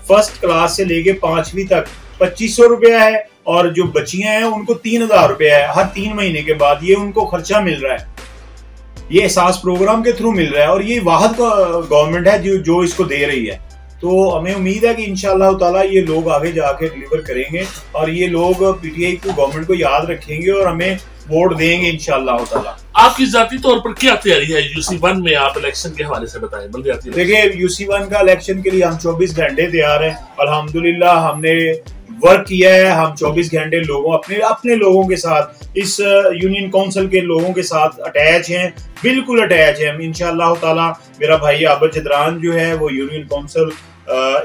फर्स्ट क्लास से लेके 5वीं तक 2500 रुपया है और जो बच्चियां हैं उनको 3000 रुपया है हर 3 महीने के बाद, ये उनको खर्चा मिल रहा है। ये एहसास प्रोग्राम के थ्रू मिल रहा है और ये वाहद गवर्नमेंट है जो इसको दे रही है। तो हमें उम्मीद है कि इंशाअल्लाह ताला ये लोग आगे जाके डिलीवर करेंगे और ये लोग पीटीआई को गवर्नमेंट को याद रखेंगे और हमें वोट देंगे इंशाअल्लाह ताला। आपकी जाती तौर पर क्या तैयारी है UC1 में, आप इलेक्शन के हवाले से बताएं। देखिए UC1 का इलेक्शन के लिए हम 24 घंटे तैयार हैं। अल्हम्दुलिल्लाह हमने वर्क किया है, हम 24 घंटे लोगों अपने लोगों के साथ, इस यूनियन काउंसिल के लोगों के साथ अटैच हैं, बिल्कुल अटैच हैं। इंशाअल्लाह ताला मेरा भाई आबिद जदरान जो है वो यूनियन काउंसिल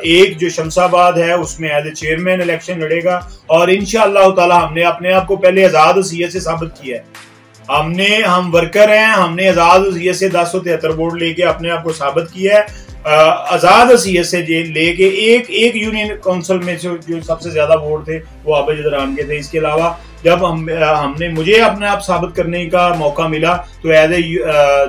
एक जो शमशाबाद है उसमें एज ए चेयरमैन इलेक्शन लड़ेगा और इंशाअल्लाह ताला हमने अपने आप को पहले आजाद वसीयत से साबित किया है। हम वर्कर हैं, हमने आजाद वसीयत से 1073 वोट लेके अपने आप को साबित किया है। आजाद वसीयत से लेके एक यूनियन काउंसिल में जो सबसे ज्यादा वोट थे वो आबिद जदरान के थे। इसके अलावा जब हमने मुझे अपने आप साबित करने का मौका मिला तो एज ए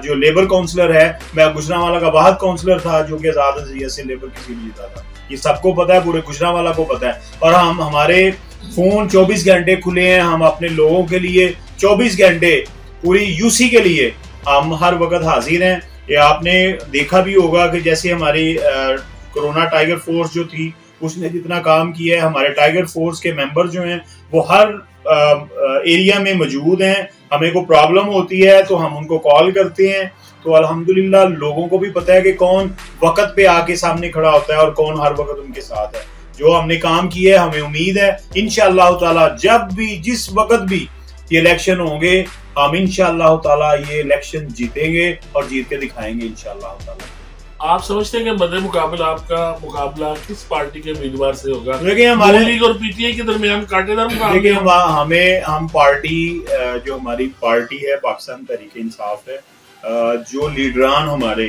जो लेबर काउंसलर है, मैं गुजरांवाला का वाहद काउंसलर था जो कि आजाद वसीयत से लेबर की सीट जीता था। ये सबको पता है, पूरे गुजरांवाला को पता है। और हमारे फोन 24 घंटे खुले हैं, हम अपने लोगों के लिए 24 घंटे पूरी यूसी के लिए हम हर वक्त हाजिर हैं। ये आपने देखा भी होगा कि जैसे हमारी कोरोना टाइगर फोर्स जो थी उसने जितना काम किया है, हमारे टाइगर फोर्स के मेंबर जो हैं वो हर एरिया में मौजूद हैं। हमें को प्रॉब्लम होती है तो हम उनको कॉल करते हैं। तो अल्हम्दुलिल्लाह लोगों को भी पता है कि कौन वक्त पे आके सामने खड़ा होता है और कौन हर वक्त उनके साथ है। जो हमने काम किया है हमें उम्मीद है इंशाअल्लाह ताला जब भी जिस वक्त भी ये इलेक्शन होंगे हम इंशाअल्लाह ताला ये इलेक्शन जीतेंगे और जीत के दिखाएंगे इंशाअल्लाह ताला। आप समझते हैं कि मध्य मुकाबला आपका मुकाबला किस पार्टी के उम्मीदवार से होगा? देखिए हमारे लीग और पीटीआई के दरमियान कांटेदार मुकाबला। देखिए हम पार्टी जो हमारी पार्टी है पाकिस्तान तहरीक इंसाफ है, जो लीडरान हमारे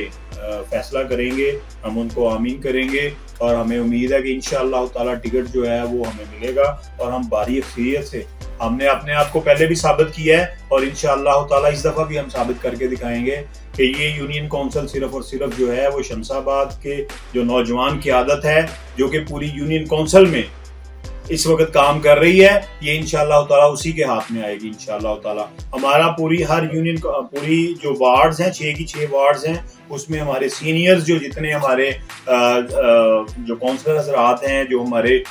फैसला करेंगे हम उनको आमीन करेंगे और हमें उम्मीद है कि इंशाअल्लाह ताला टिकट जो है वो हमें मिलेगा और हम भारी अक्सरियत से हमने अपने आप को पहले भी साबित किया है और इंशाअल्लाह ताला इस दफा भी हम साबित करके दिखाएंगे कि ये यूनियन काउंसिल सिर्फ और सिर्फ जो है वो शमशाबाद के जो नौजवान की आदत है जो कि पूरी यूनियन काउंसिल में इस वक्त काम कर रही है, ये इंशाअल्लाह ताला उसी के हाथ में आएगी इंशाअल्लाह ताला। हमारा पूरी हर यूनियन पूरी जो वार्ड्स हैं 6 की 6 वार्ड्स हैं उसमें हमारे सीनियर्स जो जितने हमारे जो काउंसलर हजरात हैं, जो हमारे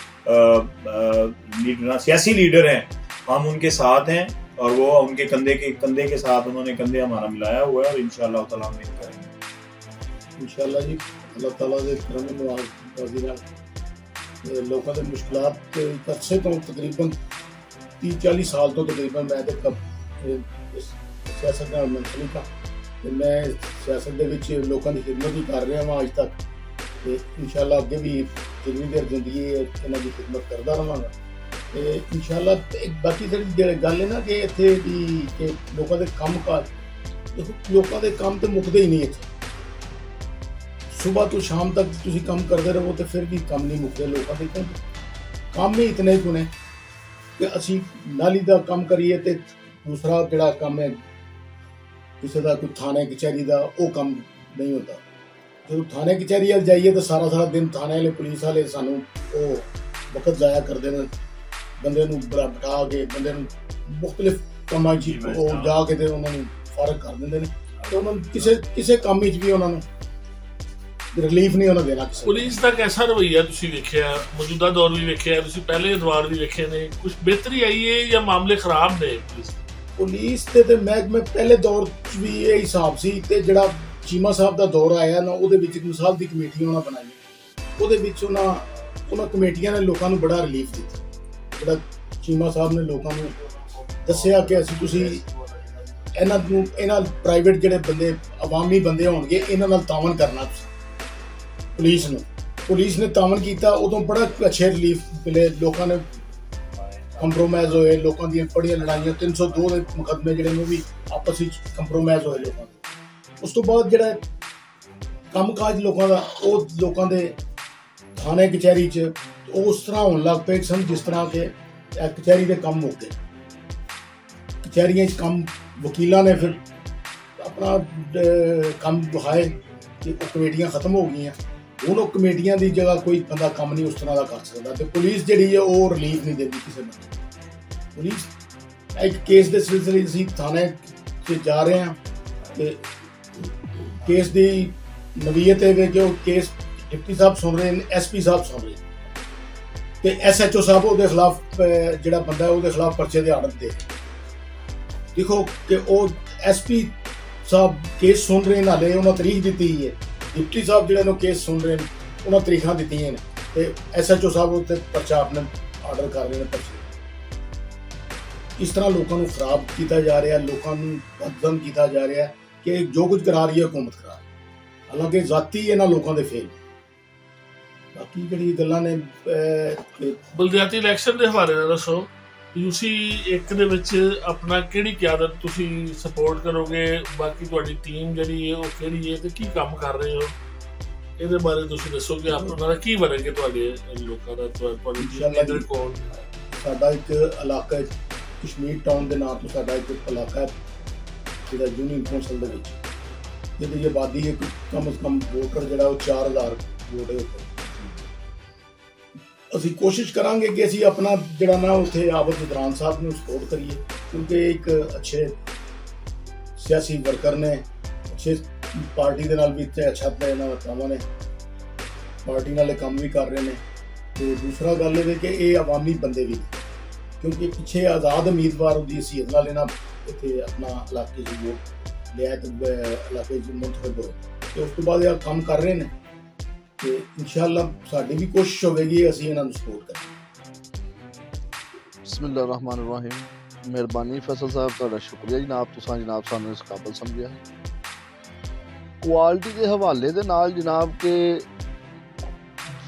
सियासी लीडर हैं, हम उनके साथ हैं और वो उनके कंधे के साथ उन्होंने कंधे हमारा मिलाया हुआ है और इंशाअल्लाह ताला हम ये करेंगे इंशाअल्लाह जी। अल्लाह ताला दे करम नवाज़ लोगों के मुश्किलात अरसे तो तकरीबन 30-40 साल तो तकरीबन मैं तो कब सियासत नाल मंसलिक हाँ ते मैं सियासत दे विच लोगों की खिदमत ही कर रहा हूँ आज तक। तो इंशाअल्लाह अगे भी जितनी देर जिंदगी इन्हां दी खिदमत करता रहांगा। तो इंशाअल्लाह एक बाकी सारी गल है ना कि इत्थे दी कि लोगों के काम काज देखो लोगों के काम तो मुकदे ही नहीं इत्थे। सुबह तो शाम तक तुसी काम करते रहो तो फिर भी काम नहीं मुकते लोगों के। काम ही इतने ही चुने कि असी नाली का काम करिए तो दूसरा जोड़ा काम है किसी का कोई थाने कचहरी का वो काम नहीं होता। जो थाने कचहरी वाल जाइए तो सारा सारा दिन थाने वाले पुलिस वाले सानू वो वक्त जाया करते हैं, बंदे बिठा के बंदे मुख्तलिफ कामों जाके तो उन्होंने फारग कर देंगे तो उन्होंने किसी काम भी उन्होंने रिलीफ नहीं होना देना। पुलिस का कैसा रवैया तुसी वेखिया, मौजूदा दौर भी वेखिया, तुसी पहले दौर भी वेखे ने, कुछ बेहतरी आई है या मामले खराब ने? पुलिस ते मैं पहले दौर भी ये हिसाब से जिहड़ा चीमा साहब का दौर आया ना उहदे विच मिसाल दी कमेटी उन्होंने बनाई, उहदे विच उन्हां कमेटियां ने लोगों को बड़ा रिलीफ दिता। जिहड़ा चीमा साहब ने लोगों को दस्सिया कि असीं तुसीं इन्हां प्राइवेट जिहड़े बंदे अवामी बंदे होणगे इन्हां नाल तावन करना। पुलिस ने तावन किया उदों बड़ा अच्छे रिलीफ मिले, लोगों ने कंप्रोमाइज होए, लोगों दी बड़िया लड़ाइयां 302 के मुकदमे जिहड़े ने भी आपस में कंप्रोमाइज होए लोगों के। उस तो बाद जिहड़ा काम काज लोगों का वो लोगों के थाने कचहरी च उस तरह होने लग पे सन जिस तरह के कचहरी के काम मुक गए। कचहरियां काम वकीलों ने फिर अपना काम दिखाए कि कमेटियां खत्म हो गई। ਹੁਣ ਉਹ ਕਮੇਟੀਆਂ ਦੀ जगह कोई बंदा काम नहीं उस तरह का कर सकता। तो पुलिस जी है वो रिलीफ नहीं देती किसी बंदे। पुलिस एक केस के सिलसिले से थाने से जा रहे हैं ਤੇ ਕੇਸ ਦੀ ਨਵੀਅਤ ਇਹ ਵੇ ਕਿ ਉਹ ਕੇਸ ਡਿਪਟੀ ਸਾਹਿਬ ਸੁਣ ਰਹੇ ਨੇ, ਐਸਪੀ ਸਾਹਿਬ ਸੁਣ ਰਹੇ ਤੇ SHO ਸਾਹਿਬ ਉਹਦੇ ਖਿਲਾਫ ਜਿਹੜਾ ਬੰਦਾ ਉਹਦੇ ਖਿਲਾਫ ਪਰਚੇ ਦੇ ਆਰਡਰ ਦੇ। ਦੇਖੋ ਕਿ ਉਹ SP ਸਾਹਿਬ ਕੇਸ ਸੁਣ ਰਹੇ ਨਾਲੇ ਉਹਨਾਂ ਤਰੀਕ ਦਿੱਤੀ ਹੈ, ਡਿਪਟੀ ਸਾਹਿਬ ਜਿਹੜੇ ਨੂੰ ਕੇਸ ਸੁਣ ਰਹੇ ਨੇ ਉਹਨਾਂ ਤਰੀਕਾਂ ਦਿੱਤੀਆਂ ਨੇ ਤੇ SHO ਸਾਹਿਬ ਉੱਤੇ ਪਰਚਾ ਆਪਣੇ ਆਰਡਰ ਕਰ ਰਹੇ ਨੇ ਪਰਚੇ। ਇਸ ਤਰ੍ਹਾਂ ਲੋਕਾਂ ਨੂੰ ਖਰਾਬ ਕੀਤਾ ਜਾ ਰਿਹਾ, ਲੋਕਾਂ ਨੂੰ ਬਦਨਾਮ ਕੀਤਾ ਜਾ ਰਿਹਾ ਕਿ ਜੋ ਕੁਝ ਕਰਾ ਰਹੀ ਹੈ ਹੁਕੂਮਤ ਕਰਾ ਰਹੀ, ਹਾਲਾਂਕਿ ਜ਼ਾਤੀ ਇਹਨਾਂ ਲੋਕਾਂ ਦੇ ਫੇਲ। ਬਾਕੀ ਜਿਹੜੀ ਗੱਲਾਂ ਨੇ ਬਲਦਿਆਤੀ ਇਲੈਕਸ਼ਨ ਦੇ ਹਵਾਲੇ ਨਾਲ ਦੱਸੋ, UC 1 ਦੇ ਵਿੱਚ ਆਪਣਾ ਕਿਹੜੀ ਕਿਆਦਤ ਤੁਸੀਂ ਸਪੋਰਟ ਕਰੋਗੇ, ਬਾਕੀ ਤੁਹਾਡੀ ਟੀਮ ਜਿਹੜੀ ਹੈ ਉਹ ਕਿਹੜੀ ਹੈ ਤੇ ਕੀ ਕੰਮ ਕਰ ਰਹੇ ਹੋ, ਇਹਦੇ ਬਾਰੇ ਤੁਸੀਂ ਦੱਸੋ ਕਿ ਆਪਣਾ ਕੀ ਬਣੇਗਾ ਤੁਹਾਡੇ ਲੋਕਾਂ ਦਾ, ਤੁਹਾਡੀ ਲੀਡਰ ਕੌਣ? ਸਾਡਾ ਇੱਕ ਇਲਾਕਾ ਕਸ਼ਮੀਰ ਟਾਊਨ ਦੇ ਨਾਂ ਤੋਂ ਸਾਡਾ ਇੱਕ ਇਲਾਕਾ ਜਿਹੜਾ ਯੂਨੀਅਨ ਕੌਂਸਲ ਦੇ ਵਿੱਚ, ਜਿਹਦੀ ਆਬਾਦੀ ਇੱਕ ਕਮ ਸੇ ਕਮ ਵੋਟਰ ਜਿਹੜਾ ਉਹ 4000 ਵੋਟ ਹੈ। ਅਸੀਂ ਕੋਸ਼ਿਸ਼ ਕਰਾਂਗੇ ਕਿ ਅਸੀਂ ਆਪਣਾ ਜਿਹੜਾ ਨਾ ਉੱਥੇ ਆਬਦ ਜਦਰਾਨ ਸਾਹਿਬ ਨੂੰ ਸਪੋਰਟ ਕਰੀਏ, ਕਿਉਂਕਿ ਇੱਕ ਅੱਛੇ ਸਿਆਸੀ ਵਰਕਰ ਨੇ, ਅੱਛੇ ਪਾਰਟੀ ਦੇ ਨਾਲ ਵੀ ਇੱਥੇ ਅੱਛਾ ਇਹਨਾਂ ਨੇ ਪਾਰਟੀ ਨਾਲੇ ਕੰਮ ਵੀ ਕਰ ਰਹੇ ਨੇ। ਤੇ ਦੂਸਰਾ ਗੱਲ ਇਹ ਕਿ ਇਹ ਆਵਾਮੀ ਬੰਦੇ ਵੀ ਨੇ, ਕਿਉਂਕਿ ਪਿੱਛੇ ਆਜ਼ਾਦ ਉਮੀਦਵਾਰ ਦੀ ਹਸੀਅਤ ਨਾਲ ਇਹਨਾਂ ਇੱਥੇ ਆਪਣਾ ਇਲਾਕੇ 'ਚ ਵੋਟ ਲਿਆ ਤੇ ਇਲਾਕੇ 'ਚ ਮੁੰਤਖਬ ਹੋਏ ਤੇ ਉਸ ਤੋਂ ਬਾਅਦ ਇਹ ਕੰਮ ਕਰ ਰਹੇ ਨੇ ਤੇ ਇਨਸ਼ਾਅੱਲਾ ਸਾਡੀ ਵੀ ਕੋਸ਼ਿਸ਼ ਹੋਵੇਗੀ ਅਸੀਂ ਇਹਨਾਂ ਨੂੰ ਸਪੋਰਟ ਕਰਾਂਗੇ। ਬਿਸਮਿल्लाह रहमान रहीम। ਮਿਹਰਬਾਨੀ ਫੈਸਲ ਸਾਹਿਬ, ਤੁਹਾਡਾ ਸ਼ੁਕਰੀਆ ਜਨਾਬ, ਤੁਸੀਂ ਜਨਾਬ ਸਾਨੂੰ ਇਸ ਕਾਬਲ ਸਮਝਿਆ। ਕੁਆਲਿਟੀ ਦੇ ਹਵਾਲੇ ਦੇ ਨਾਲ ਜਨਾਬ ਕਿ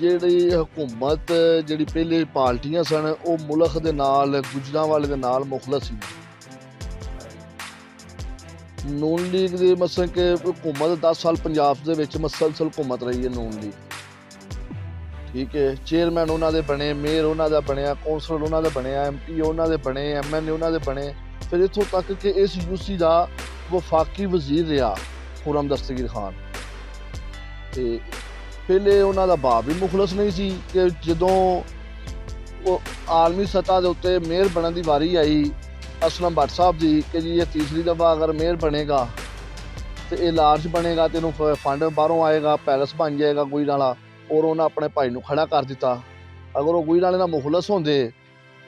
ਜਿਹੜੀ ਹਕੂਮਤ ਜਿਹੜੀ ਪਹਿਲੇ ਪਾਰਟੀਆਂ ਸਨ ਉਹ ਮੁਲਕ ਦੇ ਨਾਲ, ਗੁਜਰਾਂਵਾਲੇ ਦੇ ਨਾਲ ਮੁਖਲਸ ਸੀ। ਨੂਨ ਲੀਗ ਦੀ ਮਸਲ ਕਿ ਹਕੂਮਤ 10 ਸਾਲ ਪੰਜਾਬ ਦੇ ਵਿੱਚ ਮਸਲਸਲ ਹਕੂਮਤ ਰਹੀ ਹੈ ਨੂਨ ਲੀਗ, ਠੀਕ ਹੈ। ਚੇਅਰਮੈਨ ਉਹਨਾਂ ਦੇ ਬਣੇ, ਮੇਅਰ ਉਹਨਾਂ ਦਾ ਬਣਿਆ, ਕੌਂਸਲਰ ਉਹਨਾਂ ਦਾ ਬਣਿਆ, MP ਉਹਨਾਂ ਦੇ ਬਣੇ, MLA ਉਹਨਾਂ ਦੇ ਬਣੇ, ਫਿਰ ਇੱਥੋਂ ਤੱਕ ਕਿ ਇਸ UC ਦਾ ਵਫਾਕੀ ਵਜ਼ੀਰ ਰਿਹਾ ਖੁਰਮ ਦਸਤਗੀਰ ਖਾਨ। ਤੇ ਪਹਿਲੇ ਉਹਨਾਂ ਦਾ ਬਾਪ ਵੀ ਮੁਖਲਸ ਨਹੀਂ ਸੀ ਕਿ ਜਦੋਂ ਉਹ ਆਲਮੀ ਸਤ੍ਹਾ ਦੇ ਉੱਤੇ ਮੇਅਰ ਬਣਨ ਦੀ ਵਾਰੀ ਆਈ असलम भट्ट साहब जी कि जी ये तीसरी दफ़ा अगर मेयर बनेगा तो ये लार्ज बनेगा तो इनू फंड बाहरों आएगा, पैलेस बन जाएगा गुजरांवाला, और उन्हें अपने भाई नू खड़ा कर दिता। अगर वो गुजरांवाले दा मुखलस होंदे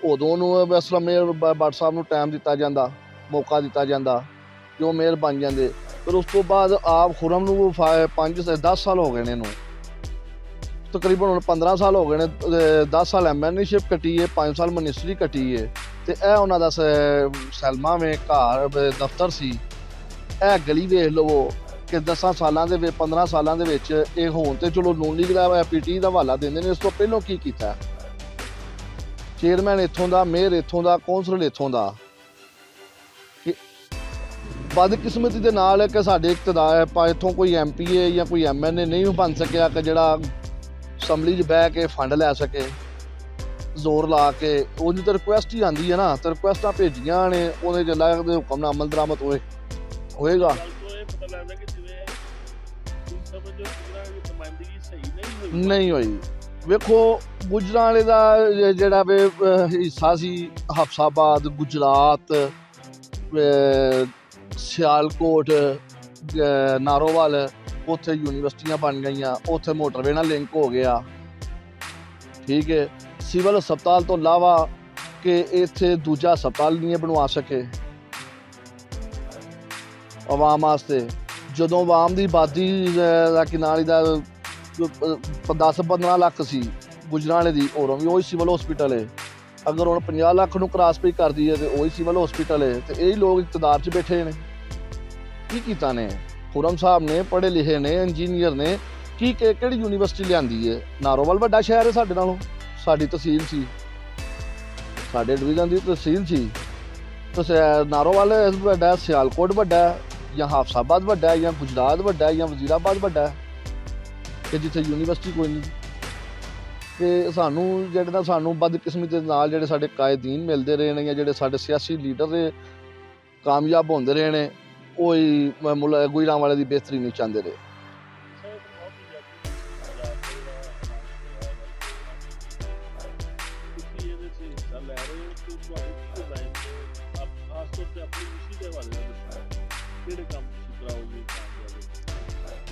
उदों असलम मेयर भट्ट साहब नू टाइम दिता जांदा, मौका दिता जांदा कि वो मेयर बन जाते। फिर उस तो बाद आप खुरम नू 5-10 साल हो गए ने, तकरीबन 15 साल हो गए ने, 10 साल MLA-शिप कटी है, 5 साल मिनिस्ट्री कटी है। ਤੇ ਇਹ ਉਹਨਾਂ ਦਾ ਸੈਲਮਾ ਵਿੱਚ ਘਰ ਦਫ਼ਤਰ ਸੀ। ਇਹ ਗਲੀ ਵੇਖ ਲਵੋ ਕਿ 10 ਸਾਲਾਂ ਦੇ ਵਿੱਚ, 15 ਸਾਲਾਂ ਦੇ ਵਿੱਚ ਇਹ ਹੋਣ ਤੇ ਚਲੋ ਨੂਨ ਲੀਗ ਦਾ PT ਦਾ ਹਵਾਲਾ ਦਿੰਦੇ ਨੇ। ਇਸ ਤੋਂ ਪਹਿਲਾਂ ਕੀ ਕੀਤਾ? ਚੇਅਰਮੈਨ ਇੱਥੋਂ ਦਾ, ਮੇਅਰ ਇੱਥੋਂ ਦਾ, ਕੌਂਸਲਰ ਇੱਥੋਂ ਦਾ। ਬਦਕਿਸਮਤੀ ਦੇ ਨਾਲ ਕਿ ਸਾਡੇ ਇਕਤਦਾਰ ਇੱਥੋਂ ਕੋਈ MPA ਜਾਂ ਕੋਈ MLA ਨਹੀਂ ਬਣ ਸਕਿਆ ਕਿ ਜਿਹੜਾ ਅਸੈਂਬਲੀ 'ਚ ਬਹਿ ਕੇ ਫੰਡ ਲੈ ਸਕੇ ਜ਼ੋਰ ਲਾ ਕੇ। ਉਹਦੀ ਤਾਂ ਰਿਕੁਐਸਟ ਹੀ ਆਉਂਦੀ ਹੈ ਨਾ, ਤਾਂ ਰਿਕੁਐਸਟਾਂ ਭੇਜੀਆਂ ਨੇ, ਉਹਦੇ 'ਚ ਲੱਗ ਦੇ ਹੁਕਮ ਨਾਲ ਅਮਲ ਦਰਾਮਦ ਹੋਏਗਾ। ਨਹੀਂ ਹੋਈ। ਵੇਖੋ ਗੁਜਰਾਂਵਾਲੇ ਦਾ ਜਿਹੜਾ ਵੇ ਹਿੱਸਾ ਸੀ ਹਫਸਾਬਾਦ, ਗੁਜਰਾਤ, ਸਿਆਲਕੋਟ, ਨਾਰੋਵਾਲ, ਉੱਥੇ ਯੂਨੀਵਰਸਿਟੀਆਂ ਬਣ ਗਈਆਂ, ਉੱਥੇ ਮੋਟਰਵੇ ਨਾਲ ਲਿੰਕ ਹੋ ਗਿਆ, ਠੀਕ ਹੈ। ਸਿਵਲ ਹਸਪਤਾਲ ਤੋਂ ਇਲਾਵਾ ਕਿ ਇੱਥੇ ਦੂਜਾ ਹਸਪਤਾਲ ਨਹੀਂ ਬਣਵਾ ਸਕੇ ਆਵਾਮ ਵਾਸਤੇ। ਜਦੋਂ ਆਵਾਮ ਦੀ ਆਬਾਦੀ ਦਾ ਕਿਨਾਰੀ ਦਾ 10-15 ਲੱਖ ਸੀ ਗੁਜਰਾਂਵਾਲੇ ਦੀ, ਔਰ ਵੀ ਉਹੀ ਸਿਵਲ ਹਸਪੀਟਲ ਹੈ। ਅਗਰ ਹੁਣ 50 ਲੱਖ ਨੂੰ ਕ੍ਰਾਸ ਪੇ ਕਰਦੀ ਹੈ ਤੇ ਉਹੀ ਸਿਵਲ ਹਸਪੀਟਲ ਹੈ। ਤੇ ਇਹ ਲੋਕ ਇਕਤਦਾਰ 'ਚ ਬੈਠੇ ਨੇ। ਕੀ ਕੀਤਾ ਨੇ ਖੁਰਮ ਸਾਹਿਬ ਨੇ? ਪੜ੍ਹੇ ਲਿਖੇ ਨੇ, ਇੰਜੀਨੀਅਰ ਨੇ। ਕੀ ਕਿਹੜੀ ਯੂਨੀਵਰਸਿਟੀ ਲਿਆਂਦੀ ਹੈ? ਨਾਰੋਵਾਲ ਵੱਡਾ ਸ਼ਹਿਰ ਹੈ ਸਾਡੇ ਨਾਲੋਂ, ਸਾਡੀ ਤਹਿਸੀਲ ਸੀ, ਸਾਡੇ ਡਿਵੀਜ਼ਨ ਦੀ ਤਹਿਸੀਲ ਸੀ। ਤਾਂ ਨਾਰੋਵਾਲ ਵੱਡਾ, ਸਿਆਲਕੋਟ ਵੱਡਾ, ਜਾਂ ਹਾਫਸਾਬਾਦ ਵੱਡਾ, ਜਾਂ ਗੁਜਰਾਤ ਵੱਡਾ, ਜਾਂ ਵਜ਼ੀਰਾਬਾਦ ਵੱਡਾ, ਕਿ ਜਿੱਥੇ ਯੂਨੀਵਰਸਿਟੀ ਕੋਈ ਨਹੀਂ। ਤੇ ਸਾਨੂੰ ਜਿਹੜੇ ਨਾ ਸਾਨੂੰ ਬਦਕਿਸਮਤੀ ਦੇ ਨਾਲ ਜਿਹੜੇ ਸਾਡੇ ਕਾਇਦੀਨ ਮਿਲਦੇ ਰਹੇ ਨੇ, ਜਾਂ ਜਿਹੜੇ ਸਾਡੇ ਸਿਆਸੀ ਲੀਡਰ ਦੇ ਕਾਮਯਾਬ ਹੁੰਦੇ ਰਹੇ ਨੇ, ਉਹ ਹੀ ਗੁਜਰਾਂਵਾਲੇ ਦੀ ਬਿਹਤਰੀ ਨਹੀਂ ਚਾਹੁੰਦੇ ਰਹੇ।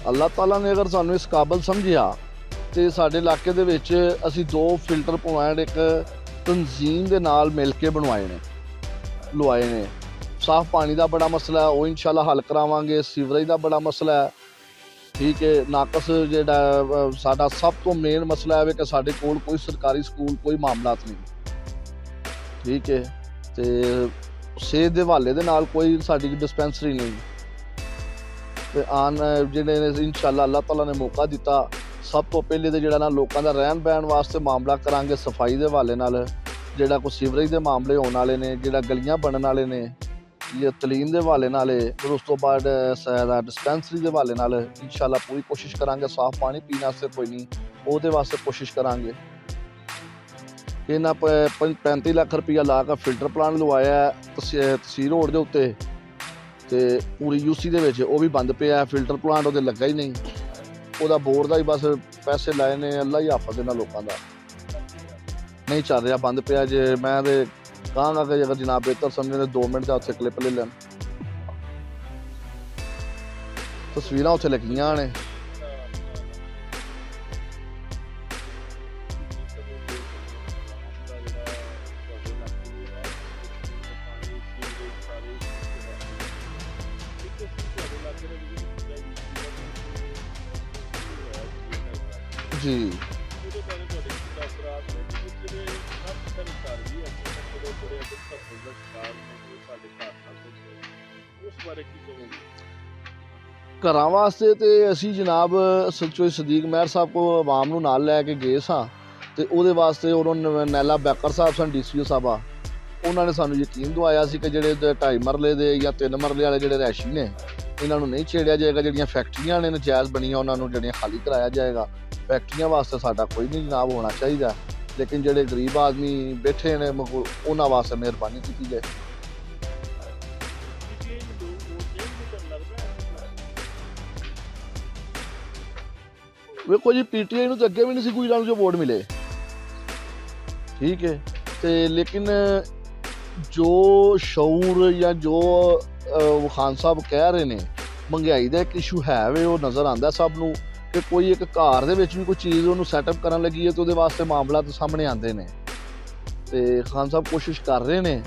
ਅੱਲਾਹ ਤਾਲਾ ਨੇ ਅਗਰ ਸਾਨੂੰ ਇਸ ਕਾਬਲ ਸਮਝਿਆ ਤੇ ਸਾਡੇ ਇਲਾਕੇ ਦੇ ਵਿੱਚ ਅਸੀਂ 2 ਫਿਲਟਰ ਪੁਆਇੰਟ ਇੱਕ ਤਨਜ਼ੀਮ ਦੇ ਨਾਲ ਮਿਲ ਕੇ ਬਣਵਾਏ ਨੇ, ਲਵਾਏ ਨੇ। ਸਾਫ਼ ਪਾਣੀ ਦਾ ਬੜਾ ਮਸਲਾ ਹੈ, ਉਹ ਇਨਸ਼ਾਅੱਲਾ ਹੱਲ ਕਰਾਵਾਂਗੇ। ਸੀਵਰੇਜ ਦਾ ਬੜਾ ਮਸਲਾ ਹੈ, ਠੀਕ ਹੈ। ਨਾਕਸ ਜਿਹੜਾ ਸਾਡਾ ਸਭ ਤੋਂ ਮੇਨ ਮਸਲਾ ਹੈ ਕਿ ਸਾਡੇ ਕੋਲ ਕੋਈ ਸਰਕਾਰੀ ਸਕੂਲ, ਕੋਈ ਮਾਮਲਾਤ ਨਹੀਂ, ਠੀਕ ਹੈ। ਤੇ ਸਿਹਤ ਦੇ ਹਵਾਲੇ ਦੇ ਨਾਲ ਕੋਈ ਸਾਡੀ ਡਿਸਪੈਂਸਰੀ ਨਹੀਂ। ਤੇ ਆਨ ਜਿਹੜੇ ਨੇ ਇਨਸ਼ਾਅੱਲਾ ਅੱਲਾਹ ਤਾਲਾ ਨੇ ਮੌਕਾ ਦਿੱਤਾ, ਸਭ ਤੋਂ ਪਹਿਲੇ ਤੇ ਜਿਹੜਾ ਨਾ ਲੋਕਾਂ ਦਾ ਰਹਿਣ ਬਹਿਣ ਵਾਸਤੇ ਮਾਮਲਾ ਕਰਾਂਗੇ, ਸਫਾਈ ਦੇ ਹਵਾਲੇ ਨਾਲ, ਜਿਹੜਾ ਕੋਈ ਸੀਵਰੇਜ ਦੇ ਮਾਮਲੇ ਹੋਣ ਵਾਲੇ ਨੇ, ਜਿਹੜਾ ਗਲੀਆਂ ਬਣਨ ਵਾਲੇ ਨੇ, ਜਾਂ ਤਲੀਮ ਦੇ ਹਵਾਲੇ ਨਾਲ, ਫਿਰ ਉਸ ਤੋਂ ਬਾਅਦ ਡਿਸਪੈਂਸਰੀ ਦੇ ਹਵਾਲੇ ਨਾਲ ਇਨਸ਼ਾਅੱਲਾ ਪੂਰੀ ਕੋਸ਼ਿਸ਼ ਕਰਾਂਗੇ। ਸਾਫ਼ ਪਾਣੀ ਪੀਣ ਵਾਸਤੇ ਕੋਈ ਨਹੀਂ, ਉਹਦੇ ਵਾਸਤੇ ਕੋਸ਼ਿਸ਼ ਕਰਾਂਗੇ। ਇਹਨਾਂ 35 ਲੱਖ ਰੁਪਈਆ ਲਾ ਕੇ ਫਿਲਟਰ ਪਲਾਂਟ ਲਵਾਇਆ ਤਹਿਸੀਲ ਰੋਡ ਦੇ ਉੱਤੇ, ਤੇ ਪੂਰੀ ਯੂਸੀ ਦੇ ਵਿੱਚ ਉਹ ਵੀ ਬੰਦ ਪਿਆ। ਫਿਲਟਰ ਪਲਾਂਟ ਉਹਦੇ ਲੱਗਾ ਹੀ ਨਹੀਂ, ਉਹਦਾ ਬੋਰ ਦਾ ਹੀ ਬਸ ਪੈਸੇ ਲਾਏ ਨੇ। ਅੱਲਾ ਹੀ ਹਾਫਿਜ਼ ਇਹਨਾਂ ਲੋਕਾਂ ਦਾ, ਨਹੀਂ ਚੱਲ ਰਿਹਾ, ਬੰਦ ਪਿਆ। ਜੇ ਮੈਂ ਤੇ ਕਹਾਂਗਾ ਕਿ ਅਗਰ ਜਨਾਬ ਬਿਹਤਰ ਸਮਝੇ ਤਾਂ 2 ਮਿੰਟ ਦਾ ਉੱਥੇ ਕਲਿੱਪ ਲੈ ਲੈਣ, ਤਸਵੀਰਾਂ ਉੱਥੇ ਲੱਗੀਆਂ ਨੇ। ਜੀ ਘਰਾਂ ਵਾਸਤੇ ਤੇ ਅਸੀਂ ਜਨਾਬ ਸਦੀਕ ਮਹਿਰ ਸਾਹਿਬ ਕੋ ਆਵਾਮ ਨੂੰ ਨਾਲ ਲੈ ਕੇ ਗਏ ਸਾਂ, ਤੇ ਉਹਦੇ ਵਾਸਤੇ ਉਹਨਾਂ ਨੈਲਾ ਬੈਕਰ ਸਾਹਿਬ ਸਨ DCO ਸਾਹਿਬ ਆ, ਉਹਨਾਂ ਨੇ ਸਾਨੂੰ ਯਕੀਨ ਦਵਾਇਆ ਸੀ ਕਿ ਜਿਹੜੇ 2.5 ਮਰਲੇ ਦੇ ਜਾਂ 3 ਮਰਲੇ ਵਾਲੇ ਜਿਹੜੇ ਰੈਸ਼ੀ ਨੇ ਇਹਨਾਂ ਨੂੰ ਨਹੀਂ ਛੇੜਿਆ ਜਾਏਗਾ। ਜਿਹੜੀਆਂ ਫੈਕਟਰੀਆਂ ਨੇ ਨਜਾਇਜ਼ ਬਣੀਆਂ ਉਹਨਾਂ ਨੂੰ ਜਿਹੜੀਆਂ ਖਾਲੀ ਕਰਾਇਆ ਜਾਏਗਾ। ਫੈਕਟਰੀਆਂ ਵਾਸਤੇ ਸਾਡਾ ਕੋਈ ਨਹੀਂ ਜਨਾਬ ਹੋਣਾ ਚਾਹੀਦਾ, ਲੇਕਿਨ ਜਿਹੜੇ ਗਰੀਬ ਆਦਮੀ ਬੈਠੇ ਨੇ ਉਹਨਾਂ ਵਾਸਤੇ ਮਿਹਰਬਾਨੀ ਕੀਤੀ ਜਾਏ। ਵੇਖੋ ਜੀ PTI ਨੂੰ ਤਾਂ ਅੱਗੇ ਵੀ ਨਹੀਂ ਸੀ ਕੋਈ ਨਾਲ ਜੋ ਵੋਟ ਮਿਲੇ, ਠੀਕ ਹੈ, ਤੇ ਲੇਕਿਨ ਜੋ ਸ਼ਊਰ ਜਾਂ ਜੋ ਖਾਨ ਸਾਹਿਬ ਕਹਿ ਰਹੇ ਨੇ ਮਹਿੰਗਾਈ ਦਾ ਇੱਕ ਇਸ਼ੂ ਹੈ ਵੇ, ਉਹ ਨਜ਼ਰ ਆਉਂਦਾ ਸਭ ਨੂੰ ਕਿ ਕੋਈ ਇੱਕ ਘਰ ਦੇ ਵਿੱਚ ਵੀ ਕੋਈ ਚੀਜ਼ ਉਹਨੂੰ ਸੈਟਅਪ ਕਰਨ ਲੱਗੀ ਹੈ ਤੇ ਉਹਦੇ ਵਾਸਤੇ ਮਾਮਲਾ ਤਾਂ ਸਾਹਮਣੇ ਆਉਂਦੇ ਨੇ, ਤੇ ਖਾਨ ਸਾਹਿਬ ਕੋਸ਼ਿਸ਼ ਕਰ ਰਹੇ ਨੇ।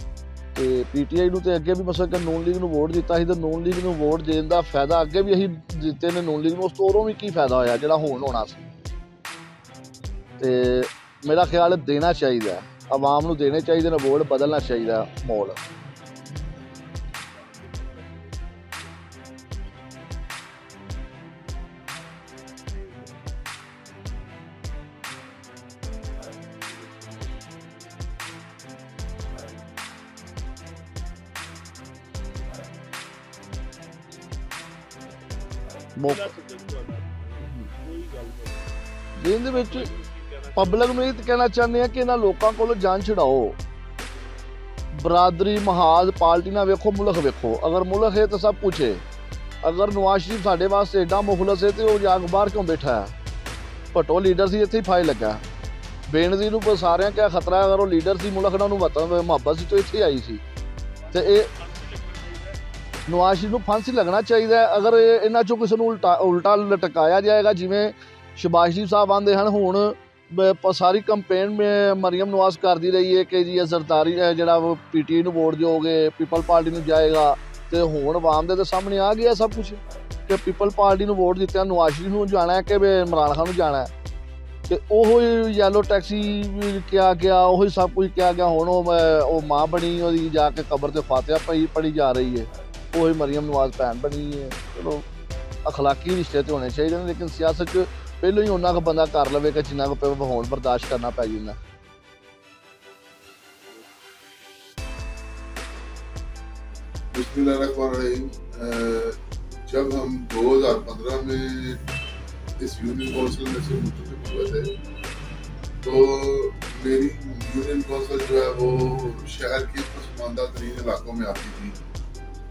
ਤੇ PTI ਨੂੰ ਤੇ ਅੱਗੇ ਵੀ ਮਸਲ ਕਿ ਨੂਨ ਲੀਗ ਨੂੰ ਵੋਟ ਦਿੱਤਾ ਸੀ, ਤੇ ਨੂਨ ਲੀਗ ਨੂੰ ਵੋਟ ਦੇਣ ਦਾ ਫਾਇਦਾ ਅੱਗੇ ਵੀ ਅਸੀਂ ਦਿੱਤੇ ਨੇ ਨੂਨ ਲੀਗ ਨੂੰ, ਉਸ ਤੋਂ ਉਰੋਂ ਵੀ ਕੀ ਫਾਇਦਾ ਹੋਇਆ ਜਿਹੜਾ ਹੁਣ ਹੋਣਾ ਸੀ। ਤੇ ਮੇਰਾ ਖਿਆਲ ਦੇਣਾ ਚਾਹੀਦਾ, ਆਵਾਮ ਨੂੰ ਦੇਣੇ ਚਾਹੀਦੇ ਨੇ ਵੋਟ, ਬਦਲਣਾ ਚਾਹੀਦਾ ਮਾਹੌਲ। ਜਿਹਦੇ ਵਿੱਚ ਪਬਲਿਕ ਨੂੰ ਇਹ ਕਹਿਣਾ ਚਾਹੁੰਦੇ ਆ ਕਿ ਇਹਨਾਂ ਲੋਕਾਂ ਕੋਲੋਂ ਜਾਨ ਛੁਡਾਓ। ਬਰਾਦਰੀ ਮਹਾਜ ਪਾਰਟੀ ਨਾ ਵੇਖੋ, ਮੁਲਕ ਵੇਖੋ। ਅਗਰ ਮੁਲਕ ਹੈ ਤਾਂ ਸਭ ਕੁਛ ਹੈ। ਅਗਰ ਨਵਾਜ਼ ਸ਼ਰੀਫ ਸਾਡੇ ਵਾਸਤੇ ਏਡਾ ਮੁਖਲਸ ਹੈ ਤੇ ਉਹ ਜਾ ਕੇ ਬਾਹਰ ਕਿਉਂ ਬੈਠਾ ਹੈ? ਭੱਟੋ ਲੀਡਰ ਸੀ, ਇੱਥੇ ਹੀ ਫਾਇਲ ਲੱਗਾ। ਬੇਨਜ਼ੀਰ ਨੂੰ ਸਾਰਿਆਂ ਕਿਆ ਖਤਰਾ ਹੈ, ਅਗਰ ਉਹ ਲੀਡਰ ਸੀ, ਮੁਲਕ ਨਾਲ ਉਹਨੂੰ ਮੁਹੱਬਤ ਸੀ ਤਾਂ ਇੱਥੇ ਆਈ ਸੀ। ਤੇ ਇਹ ਨਵਾਜ਼ ਸ਼ਰੀਫ ਨੂੰ ਫਾਂਸੀ ਲੱਗਣਾ ਚਾਹੀਦਾ ਹੈ। ਅਗਰ ਇਹਨਾਂ ਚੋਂ ਕਿਸੇ ਨੂੰ ਉਲਟਾ ਲਟਕਾਇਆ ਜਾਏਗਾ, ਜਿਵੇਂ ਸ਼ਬਾਜ਼ ਸ਼ਰੀਫ ਸਾਹਿਬ ਆਂਦੇ ਹਨ, ਹੁਣ ਸਾਰੀ ਕੰਪੇਨ ਮਰੀਮ ਨਵਾਜ਼ ਕਰਦੀ ਰਹੀ ਹੈ ਕਿ ਜੀ ਇਹ ਜ਼ਰਦਾਰੀ ਜਿਹੜਾ PTI ਨੂੰ ਵੋਟ ਦਿਓਗੇ, ਪੀਪਲ ਪਾਰਟੀ ਨੂੰ ਜਾਏਗਾ, ਤੇ ਹੁਣ ਆਵਾਮ ਦੇ ਸਾਹਮਣੇ ਆ ਗਿਆ ਸਭ ਕੁਝ ਕਿ ਪੀਪਲ ਪਾਰਟੀ ਨੂੰ ਵੋਟ ਦਿੱਤਾ, ਨਵਾਜ਼ ਸ਼ਰੀਫ ਨੂੰ ਜਾਣਾ ਹੈ ਕਿ ਇਮਰਾਨ ਖਾਨ ਨੂੰ ਜਾਣਾ ਹੈ। ਤੇ ਉਹ ਯੈਲੋ ਟੈਕਸੀ ਕਿਹਾ ਗਿਆ, ਉਹੀ ਸਭ ਕੁਝ ਕਿਹਾ ਗਿਆ। ਹੁਣ ਉਹ ਮਾਂ ਬਣੀ, ਉਹਦੀ ਜਾ ਕੇ ਕਬਰ ਤੇ ਫਾਤਿਹਾ ਪੜੀ ਜਾ ਰਹੀ ਹੈ, ਉਹੀ ਮਰੀਮ ਨਵਾਜ਼ ਭੈਣ ਬਣੀ ਹੈ। ਚਲੋ ਅਖਲਾਕੀ ਰਿਸ਼ਤੇ ਤੇ ਹੋਣੇ ਚਾਹੀਦੇ ਨੇ, ਲੇਕਿਨ ਸਿਆਸਤ 'ਚ ਪਹਿਲਾਂ ਹੀ ਉਹਨਾਂ ਕੁ ਬੰਦਾ ਕਰ ਲਵੇ ਕਿ ਜਿੰਨਾ ਕੁ ਹੁਣ ਬਰਦਾਸ਼ਤ ਕਰਨਾ ਪੈ ਜਾਂਦਾ। जब हम 2015 में इस यूनियन काउंसिल में से मुंतखब हुए थे, तो मेरी यूनियन काउंसिल जो है वो शहर के पसमानदा तरीन इलाकों में आती थी,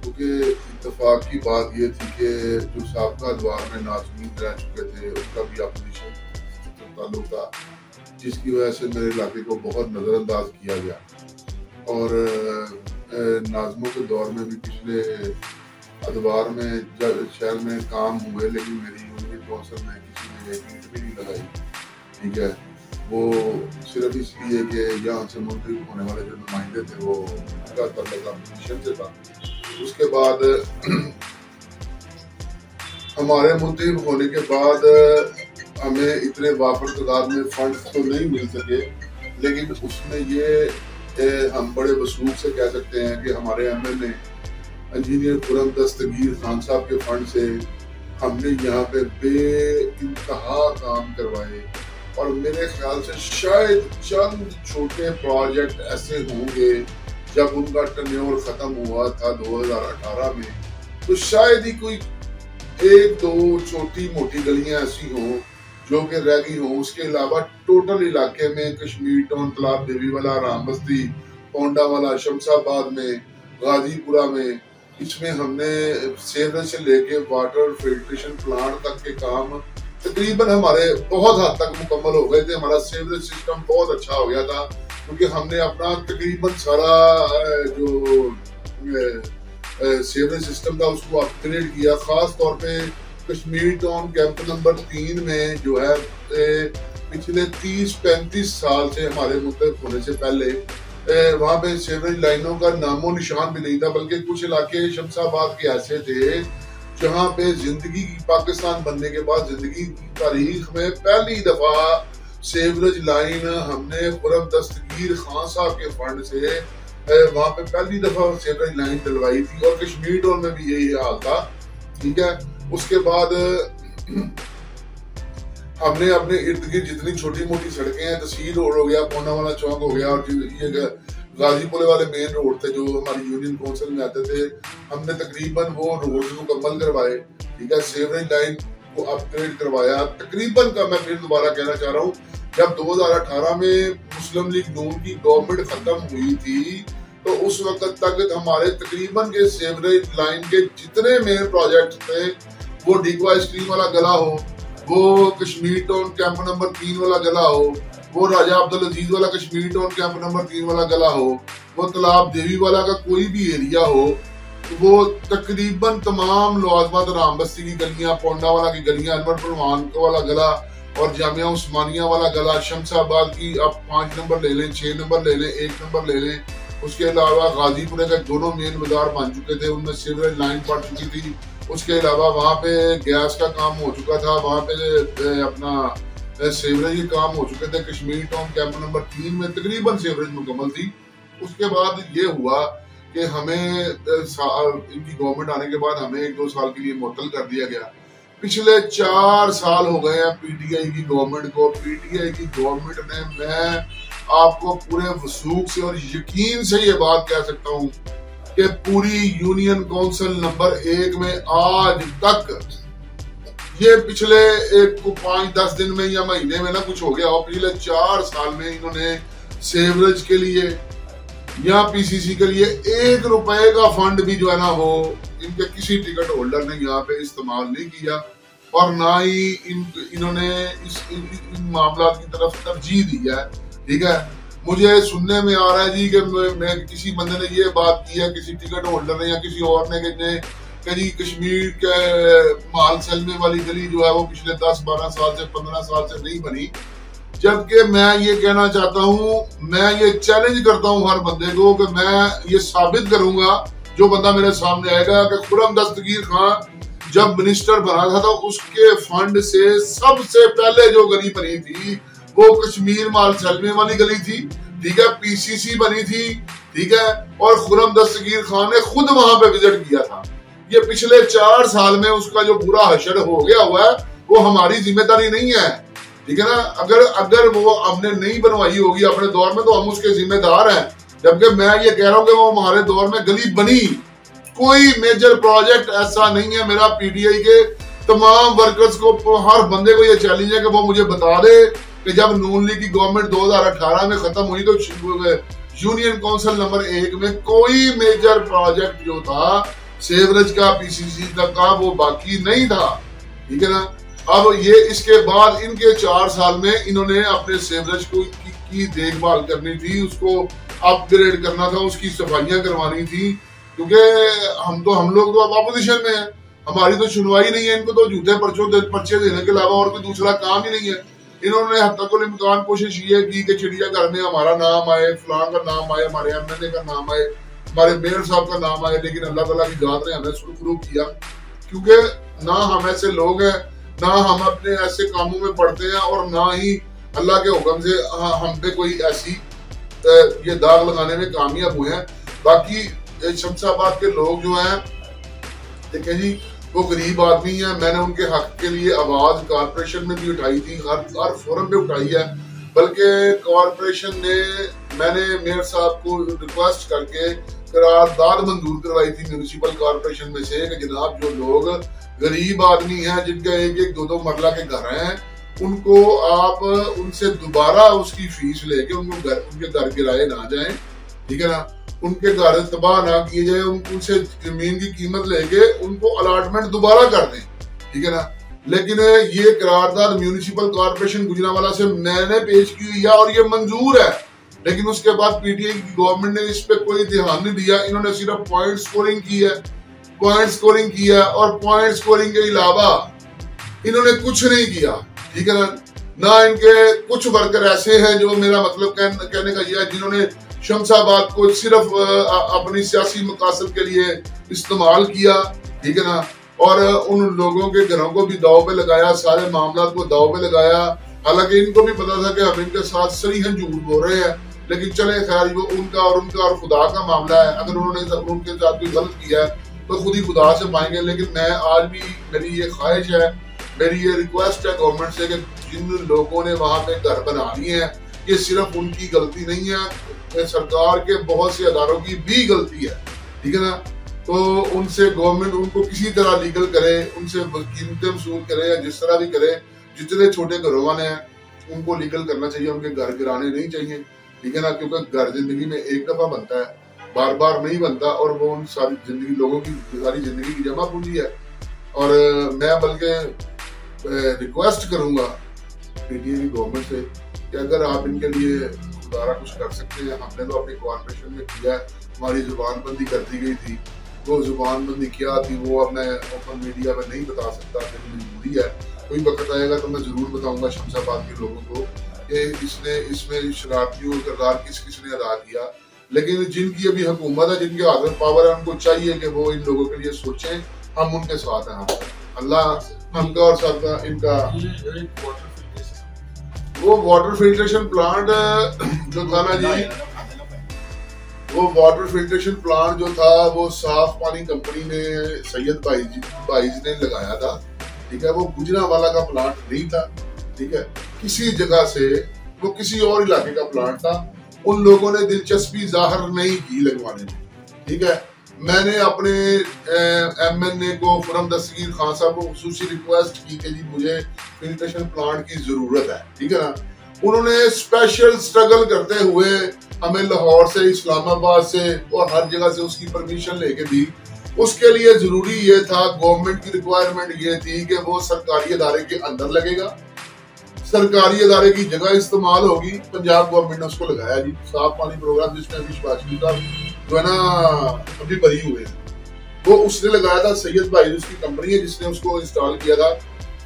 क्योंकि इत्तेफाक की बात ये थी कि जो साबका दवार में नाज़मीन रह चुके थे उनका भी अपोजिशन से ताल्लुक था, जिसकी वजह से मेरे इलाके को बहुत नज़रअंदाज किया गया। और नाज़मों के दौर में भी पिछले अदवार में शहर में काम हुए, लेकिन मेरी यूनियन कौंसिल में किसी ने एक ईंट भी नहीं लगाई। ठीक है, वो सिर्फ इसलिए कि यहाँ से मुंतखब होने वाले जो नुमाइंदे थे वो उनका तल्लुक अपोजिशन से था। उसके बाद हमारे मुंतखब होने के बाद हमें इतने वाफर तादाद में फंड तो नहीं मिल सके, लेकिन उसमें ये हम बड़े वसूख से कह सकते हैं कि हमारे MLA इंजीनियर खुरम दस्तगीर खान साहब के फंड से हमने यहाँ पे बेइंतहा काम करवाए। और मेरे ख्याल से शायद चंद छोटे प्रोजेक्ट ऐसे होंगे, जब उनका टर्नओवर खत्म हुआ था 2018 में, तो शायद ही कोई एक दो छोटी मोटी गलियां ऐसी हों जो कि रह गई हों। उसके अलावा टोटल इलाके में कश्मीर टाउन, तालाब देवी वाला, राम बस्ती, पोंडा वाला, शमशाबाद में, गाजीपुरा में, इसमें हमने सीवरेज से लेके वाटर फिल्ट्रेशन प्लांट तक के काम तकरीबन हमारे बहुत हद तक मुकम्मल हो गए थे। हमारा सीवरेज सिस्टम बहुत अच्छा हो गया था, क्योंकि हमने अपना तकरीबन सारा जो सीवरेज सिस्टम था उसको अपग्रेड किया। खास तौर पे कश्मीर टाउन कैंप नंबर 3 में जो है पिछले 30-35 साल से हमारे मुंतखब होने से पहले वहाँ पे सीवरेज लाइनों का नामो निशान भी नहीं था, बल्कि कुछ इलाके शमशाबाद के ऐसे थे जहाँ पे जिंदगी की, पाकिस्तान बनने के बाद जिंदगी की तारीख में पहली दफा सीवरेज लाइन हमने खुरम दस्तगीर खान साहब के फंड से वहाँ पे पहली दफा सीवरेज लाइन डलवाई थी। और कश्मीर टाउन में भी यही हाल था। ठीक है, उसके बाद हमने अपने इर्द गिर्द जितनी छोटी मोटी सड़कें हैं, तहसील रोड हो गया, पोंडा वाला चौक हो गया, और ये गाजीपुर वाले मेन रोड थे जो हमारी यूनियन काउंसिल में आते थे, हमने तकरीबन वो रोड मुकम्मल करवाए। ठीक है, सीवरेज लाइन को अपग्रेड करवाया तकरीबन का। मैं फिर दोबारा कहना चाह रहा हूँ, जब 2018 में मुस्लिम लीग नून की गवर्नमेंट खत्म हुई थी, तो उस वक्त तक हमारे तकरीबन के सीवरेज लाइन के जितने मेन प्रोजेक्ट थे, वो डिगवा स्ट्रीम वाला गला हो, वो कश्मीर टाउन कैंप नंबर 3 वाला गला हो, वो राजा अब्दुल अजीज वाला कश्मीर टाउन कैंप नंबर 3 वाला गला हो, वो तालाब देवी वाला का कोई भी एरिया हो, वो तकरीबन तमाम लवाजमत, राम बस्ती की गलियां, पोंडा वाला की गलियां, अनवर परवान वाला गला और जामिया उस्मानिया वाला गला, शमशाबाद की आप 5 नंबर ले लें, 6 नंबर ले लें, 1 नंबर ले लें। उसके अलावा गाजीपुर का दोनों मेन बाजार बन चुके थे, उनमें सीवरेज लाइन पड़ चुकी थी। उसके अलावा वहाँ पे गैस का काम हो चुका था, वहाँ पे अपना सीवरेज के काम हो चुके थे। कश्मीर टाउन कैंप नंबर 3 में तकरीबन सीवरेज मुकम्मल थी। उसके बाद ये हुआ कि हमें इनकी गवर्नमेंट आने के बाद हमें 1-2 साल के लिए मुअत्तल कर दिया गया। पिछले 4 साल हो गए हैं PTI की गवर्नमेंट को। PTI की गवर्नमेंट ने, मैं आपको पूरे वसूख से और यकीन से ये बात कह सकता हूँ कि पूरी यूनियन काउंसिल नंबर 1 में आज तक, ये पिछले 5-10 दिन में या महीने में ना कुछ हो गया हो, पिछले 4 साल में इन्होंने सीवरेज के लिए या PCC के लिए 1 रुपए का फंड भी जो है ना वो इनके किसी टिकट होल्डर ने यहाँ पे इस्तेमाल नहीं किया, और ना ही इन्होंने इन मामला की तरफ तरजीह दी है। ठीक है, मुझे सुनने में आ रहा है जी कि मैं किसी बंदे ने ये बात की है, किसी टिकट होल्डर ने या किसी और ने, कि जी कश्मीर के माल सलमे वाली गली जो है वो पिछले 10-12 साल से 15 साल से नहीं बनी। जबकि मैं ये कहना चाहता हूँ, मैं ये चैलेंज करता हूँ हर बंदे को कि मैं ये साबित करूंगा, जो बंदा मेरे सामने आएगा, कि खुरम दस्तगीर खान जब मिनिस्टर बना था तो उसके फंड से सबसे पहले जो गली बनी थी वो कश्मीर माल सलमे वाली गली थी। ठीक है, PCC बनी थी। ठीक है, और खुरम दस्तगीर खान ने खुद वहां पे विजिट किया था। ये पिछले 4 साल में उसका जो बुरा हशर हो गया हुआ है वो हमारी जिम्मेदारी नहीं है। ठीक है ना, अगर वो हमने नहीं बनवाई होगी अपने दौर में तो हम उसके जिम्मेदार हैं। जबकि मैं ये कह रहा हूँ कि वो हमारे दौर में गली बनी, कोई मेजर प्रोजेक्ट ऐसा नहीं है। मेरा PTI के तमाम वर्कर्स को, हर बंदे को ये चैलेंज है कि वो मुझे बता दे कि जब नून लीग की गवर्नमेंट 2018 में खत्म हुई तो यूनियन काउंसिल नंबर 1 में कोई मेजर प्रोजेक्ट जो था सीवरेज का, PCC तक का, वो बाकी नहीं था। ठीक है ना, अब ये इसके बाद इनके 4 साल में इन्होंने अपने सीवरेज को की देखभाल करनी थी, उसको अपग्रेड करना था, उसकी सफाइयां करवानी थी। क्योंकि हम लोग तो अब अपोजिशन में हैं, हमारी तो सुनवाई नहीं है, इनको तो झूठे पर्चे देने के अलावा और कोई दूसरा काम ही नहीं है। इन्होंने हद तक इम्कान कोशिश ये की कि चिड़ियाघर में हमारा नाम आए, फलां का नाम आए, हमारे MLA का नाम आए, हमारे मेयर साहब का नाम आए, लेकिन अल्लाह ताला की जात ने हमें सुरखरू किया, क्योंकि ना हम ऐसे लोग हैं, ना हम अपने ऐसे कामों में पड़ते हैं, और ना ही अल्लाह के हुक्म से हम पे कोई ऐसी ये दाग लगाने में कामयाब हुए हैं। बाकी शमशाबाद के लोग जो हैं, देखें जी, वो गरीब आदमी है। मैंने उनके हक के लिए आवाज कॉर्पोरेशन में भी उठाई थी, हर फोरम पे उठाई है, बल्कि कॉर्पोरेशन ने, मैंने मेयर साहब को रिक्वेस्ट करके करारदाद मंजूर करवाई थी म्यूनिसिपल कॉर्पोरेशन में से कि जनाब जो लोग गरीब आदमी हैं, जिनके 1-1, 2-2 मरला के घर हैं, उनको आप उनसे दोबारा उसकी फीस लेके उनके घर गिराए ना जाएं, ठीक है ना, उनके घर तबाह ना किए जाए, उनसे जमीन की कीमत लेके उनको अलॉटमेंट दोबारा कर दें, ठीक है ना। लेकिन ये करारदाद म्यूनिसिपल कॉर्पोरेशन गुजरांवाला से मैंने पेश की हुई है और ये मंजूर है, लेकिन उसके बाद PTI की गवर्नमेंट ने इस पे कोई ध्यान नहीं दिया। इन्होंने सिर्फ पॉइंट स्कोरिंग की है, और पॉइंट स्कोरिंग के अलावा इन्होंने कुछ नहीं किया, ठीक है ना। इनके कुछ वर्कर ऐसे हैं जो, मेरा मतलब कहने का यह है, जिन्होंने शमशाबाद को सिर्फ अपनी सियासी मकासद के लिए इस्तेमाल किया, ठीक है ना, और उन लोगों के घरों को भी दाव पे लगाया, सारे मामला को दाव पे लगाया। हालांकि इनको भी पता था कि हम इनके साथ सरीहन झूठ बोल रहे हैं, लेकिन चले खैर, वो उनका और खुदा का मामला है। अगर उन्होंने उनके साथ कोई गलत किया है तो खुद ही खुदा से पाएंगे। लेकिन मैं आज भी, मेरी ये ख्वाहिश है, मेरी ये रिक्वेस्ट है गवर्नमेंट से कि जिन लोगों ने वहां पे घर बना लिए हैं, ये सिर्फ उनकी गलती नहीं है, सरकार के बहुत से अदारों की भी गलती है, ठीक है ना। तो उनसे गवर्नमेंट उनको किसी तरह लीगल करे, उनसे कीमतें वसूल करे, या जिस तरह भी करे, जितने छोटे घरों वाले हैं उनको लीगल करना चाहिए, उनके घर गिराने नहीं चाहिए, ठीक है ना, क्योंकि घर जिंदगी में एक दफा बनता है, बार बार नहीं बनता, और वो उन सारी जिंदगी, लोगों की सारी जिंदगी की जमा पूंजी है। और मैं बल्कि रिक्वेस्ट करूंगा PTI की गवर्नमेंट से कि अगर आप इनके लिए दोबारा कुछ कर सकते हैं। हमने तो अपनी कॉर्पोरेशन में किया है, हमारी जुबानबंदी कर दी गई थी, वो जुबानबंदी क्या थी वो अब मैं ओपन मीडिया में नहीं बता सकता, मेरी मजबूरी है। कोई वक्त आएगा तो मैं जरूर बताऊंगा शमशाबाद के लोगों को कि इसमें शरारतियों का किरदार किस किसने अदा किया। लेकिन जिनकी अभी हुकूमत है, जिनके हाथ में पावर है, उनको चाहिए कि वो इन लोगों के लिए सोचें, हम उनके साथ हैं। अल्लाह हमका और सबका इनका। वो वाटर फिल्ट्रेशन प्लांट जो था ना जी, वो वाटर फिल्ट्रेशन प्लांट जो था वो साफ पानी कंपनी ने, सैयद भाईज ने लगाया था, ठीक है। वो गुजरांवाला का प्लांट नहीं था, ठीक है, किसी जगह से, वो किसी और इलाके का प्लांट था। उन लोगों ने दिलचस्पी जाहिर नहीं की लगवाने में, ठीक है। मैंने अपने MNA को, खुरम दस्तगीर खान साहब को खुसूसी रिक्वेस्ट की कि जी मुझे फिल्ट्रेशन प्लांट की जरूरत है, ठीक है ना। उन्होंने स्पेशल स्ट्रगल करते हुए हमें लाहौर से, इस्लामाबाद से और हर जगह से उसकी परमिशन लेके दी। उसके लिए जरूरी ये था, गवर्नमेंट की रिक्वायरमेंट ये थी कि वो सरकारी अदारे के अंदर लगेगा, सरकारी अदारे की जगह इस्तेमाल होगी। पंजाब गवर्नमेंट ने उसको लगाया जी, साफ पानी प्रोग्राम, जिसमें विश्वासी साहब जो है ना अभी बरी हुए हैं, वो उसने लगाया था। सैयद भाई उसकी कंपनी है जिसने उसको इंस्टॉल किया था।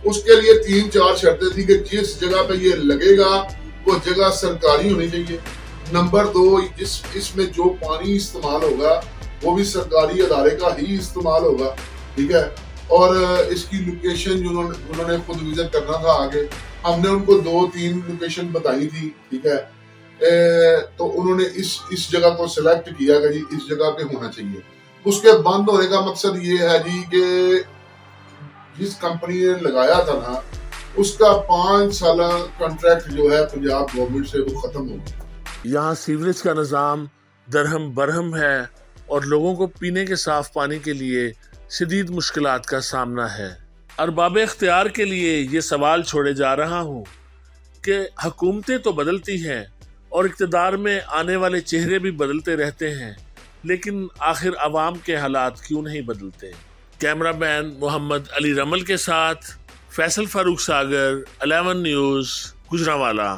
उसके लिए 3-4 शर्तें थी कि जिस जगह पे ये लगेगा वो जगह सरकारी होनी चाहिए। नंबर 2, इसमें जो पानी इस्तेमाल होगा वो भी सरकारी अदारे का ही इस्तेमाल होगा, ठीक है। और इसकी लोकेशन जो उन्होंने खुद विजिट करना था आगे, हमने उनको 2-3 लोकेशन बताई थी, ठीक है। तो उन्होंने इस जगह को सिलेक्ट किया कि जी इस जगह पे होना चाहिए। उसके बंद होने का मकसद ये है जी कि जिस कंपनी ने लगाया था ना, उसका 5 साल कॉन्ट्रैक्ट जो है पंजाब गवर्नमेंट से वो खत्म हो गया। यहाँ सीवरेज का निज़ाम दरहम बरहम है और लोगों को पीने के साफ पानी के लिए शदीद मुश्किलात का सामना है। अरबाब इख्तियार के लिए ये सवाल छोड़े जा रहा हूँ कि हुकूमतें तो बदलती हैं और इक़्तिदार में आने वाले चेहरे भी बदलते रहते हैं, लेकिन आखिर अवाम के हालात क्यों नहीं बदलते। कैमरामैन मोहम्मद अली रमल के साथ फैसल फारूक सागर, 11 न्यूज़, गुजरांवाला।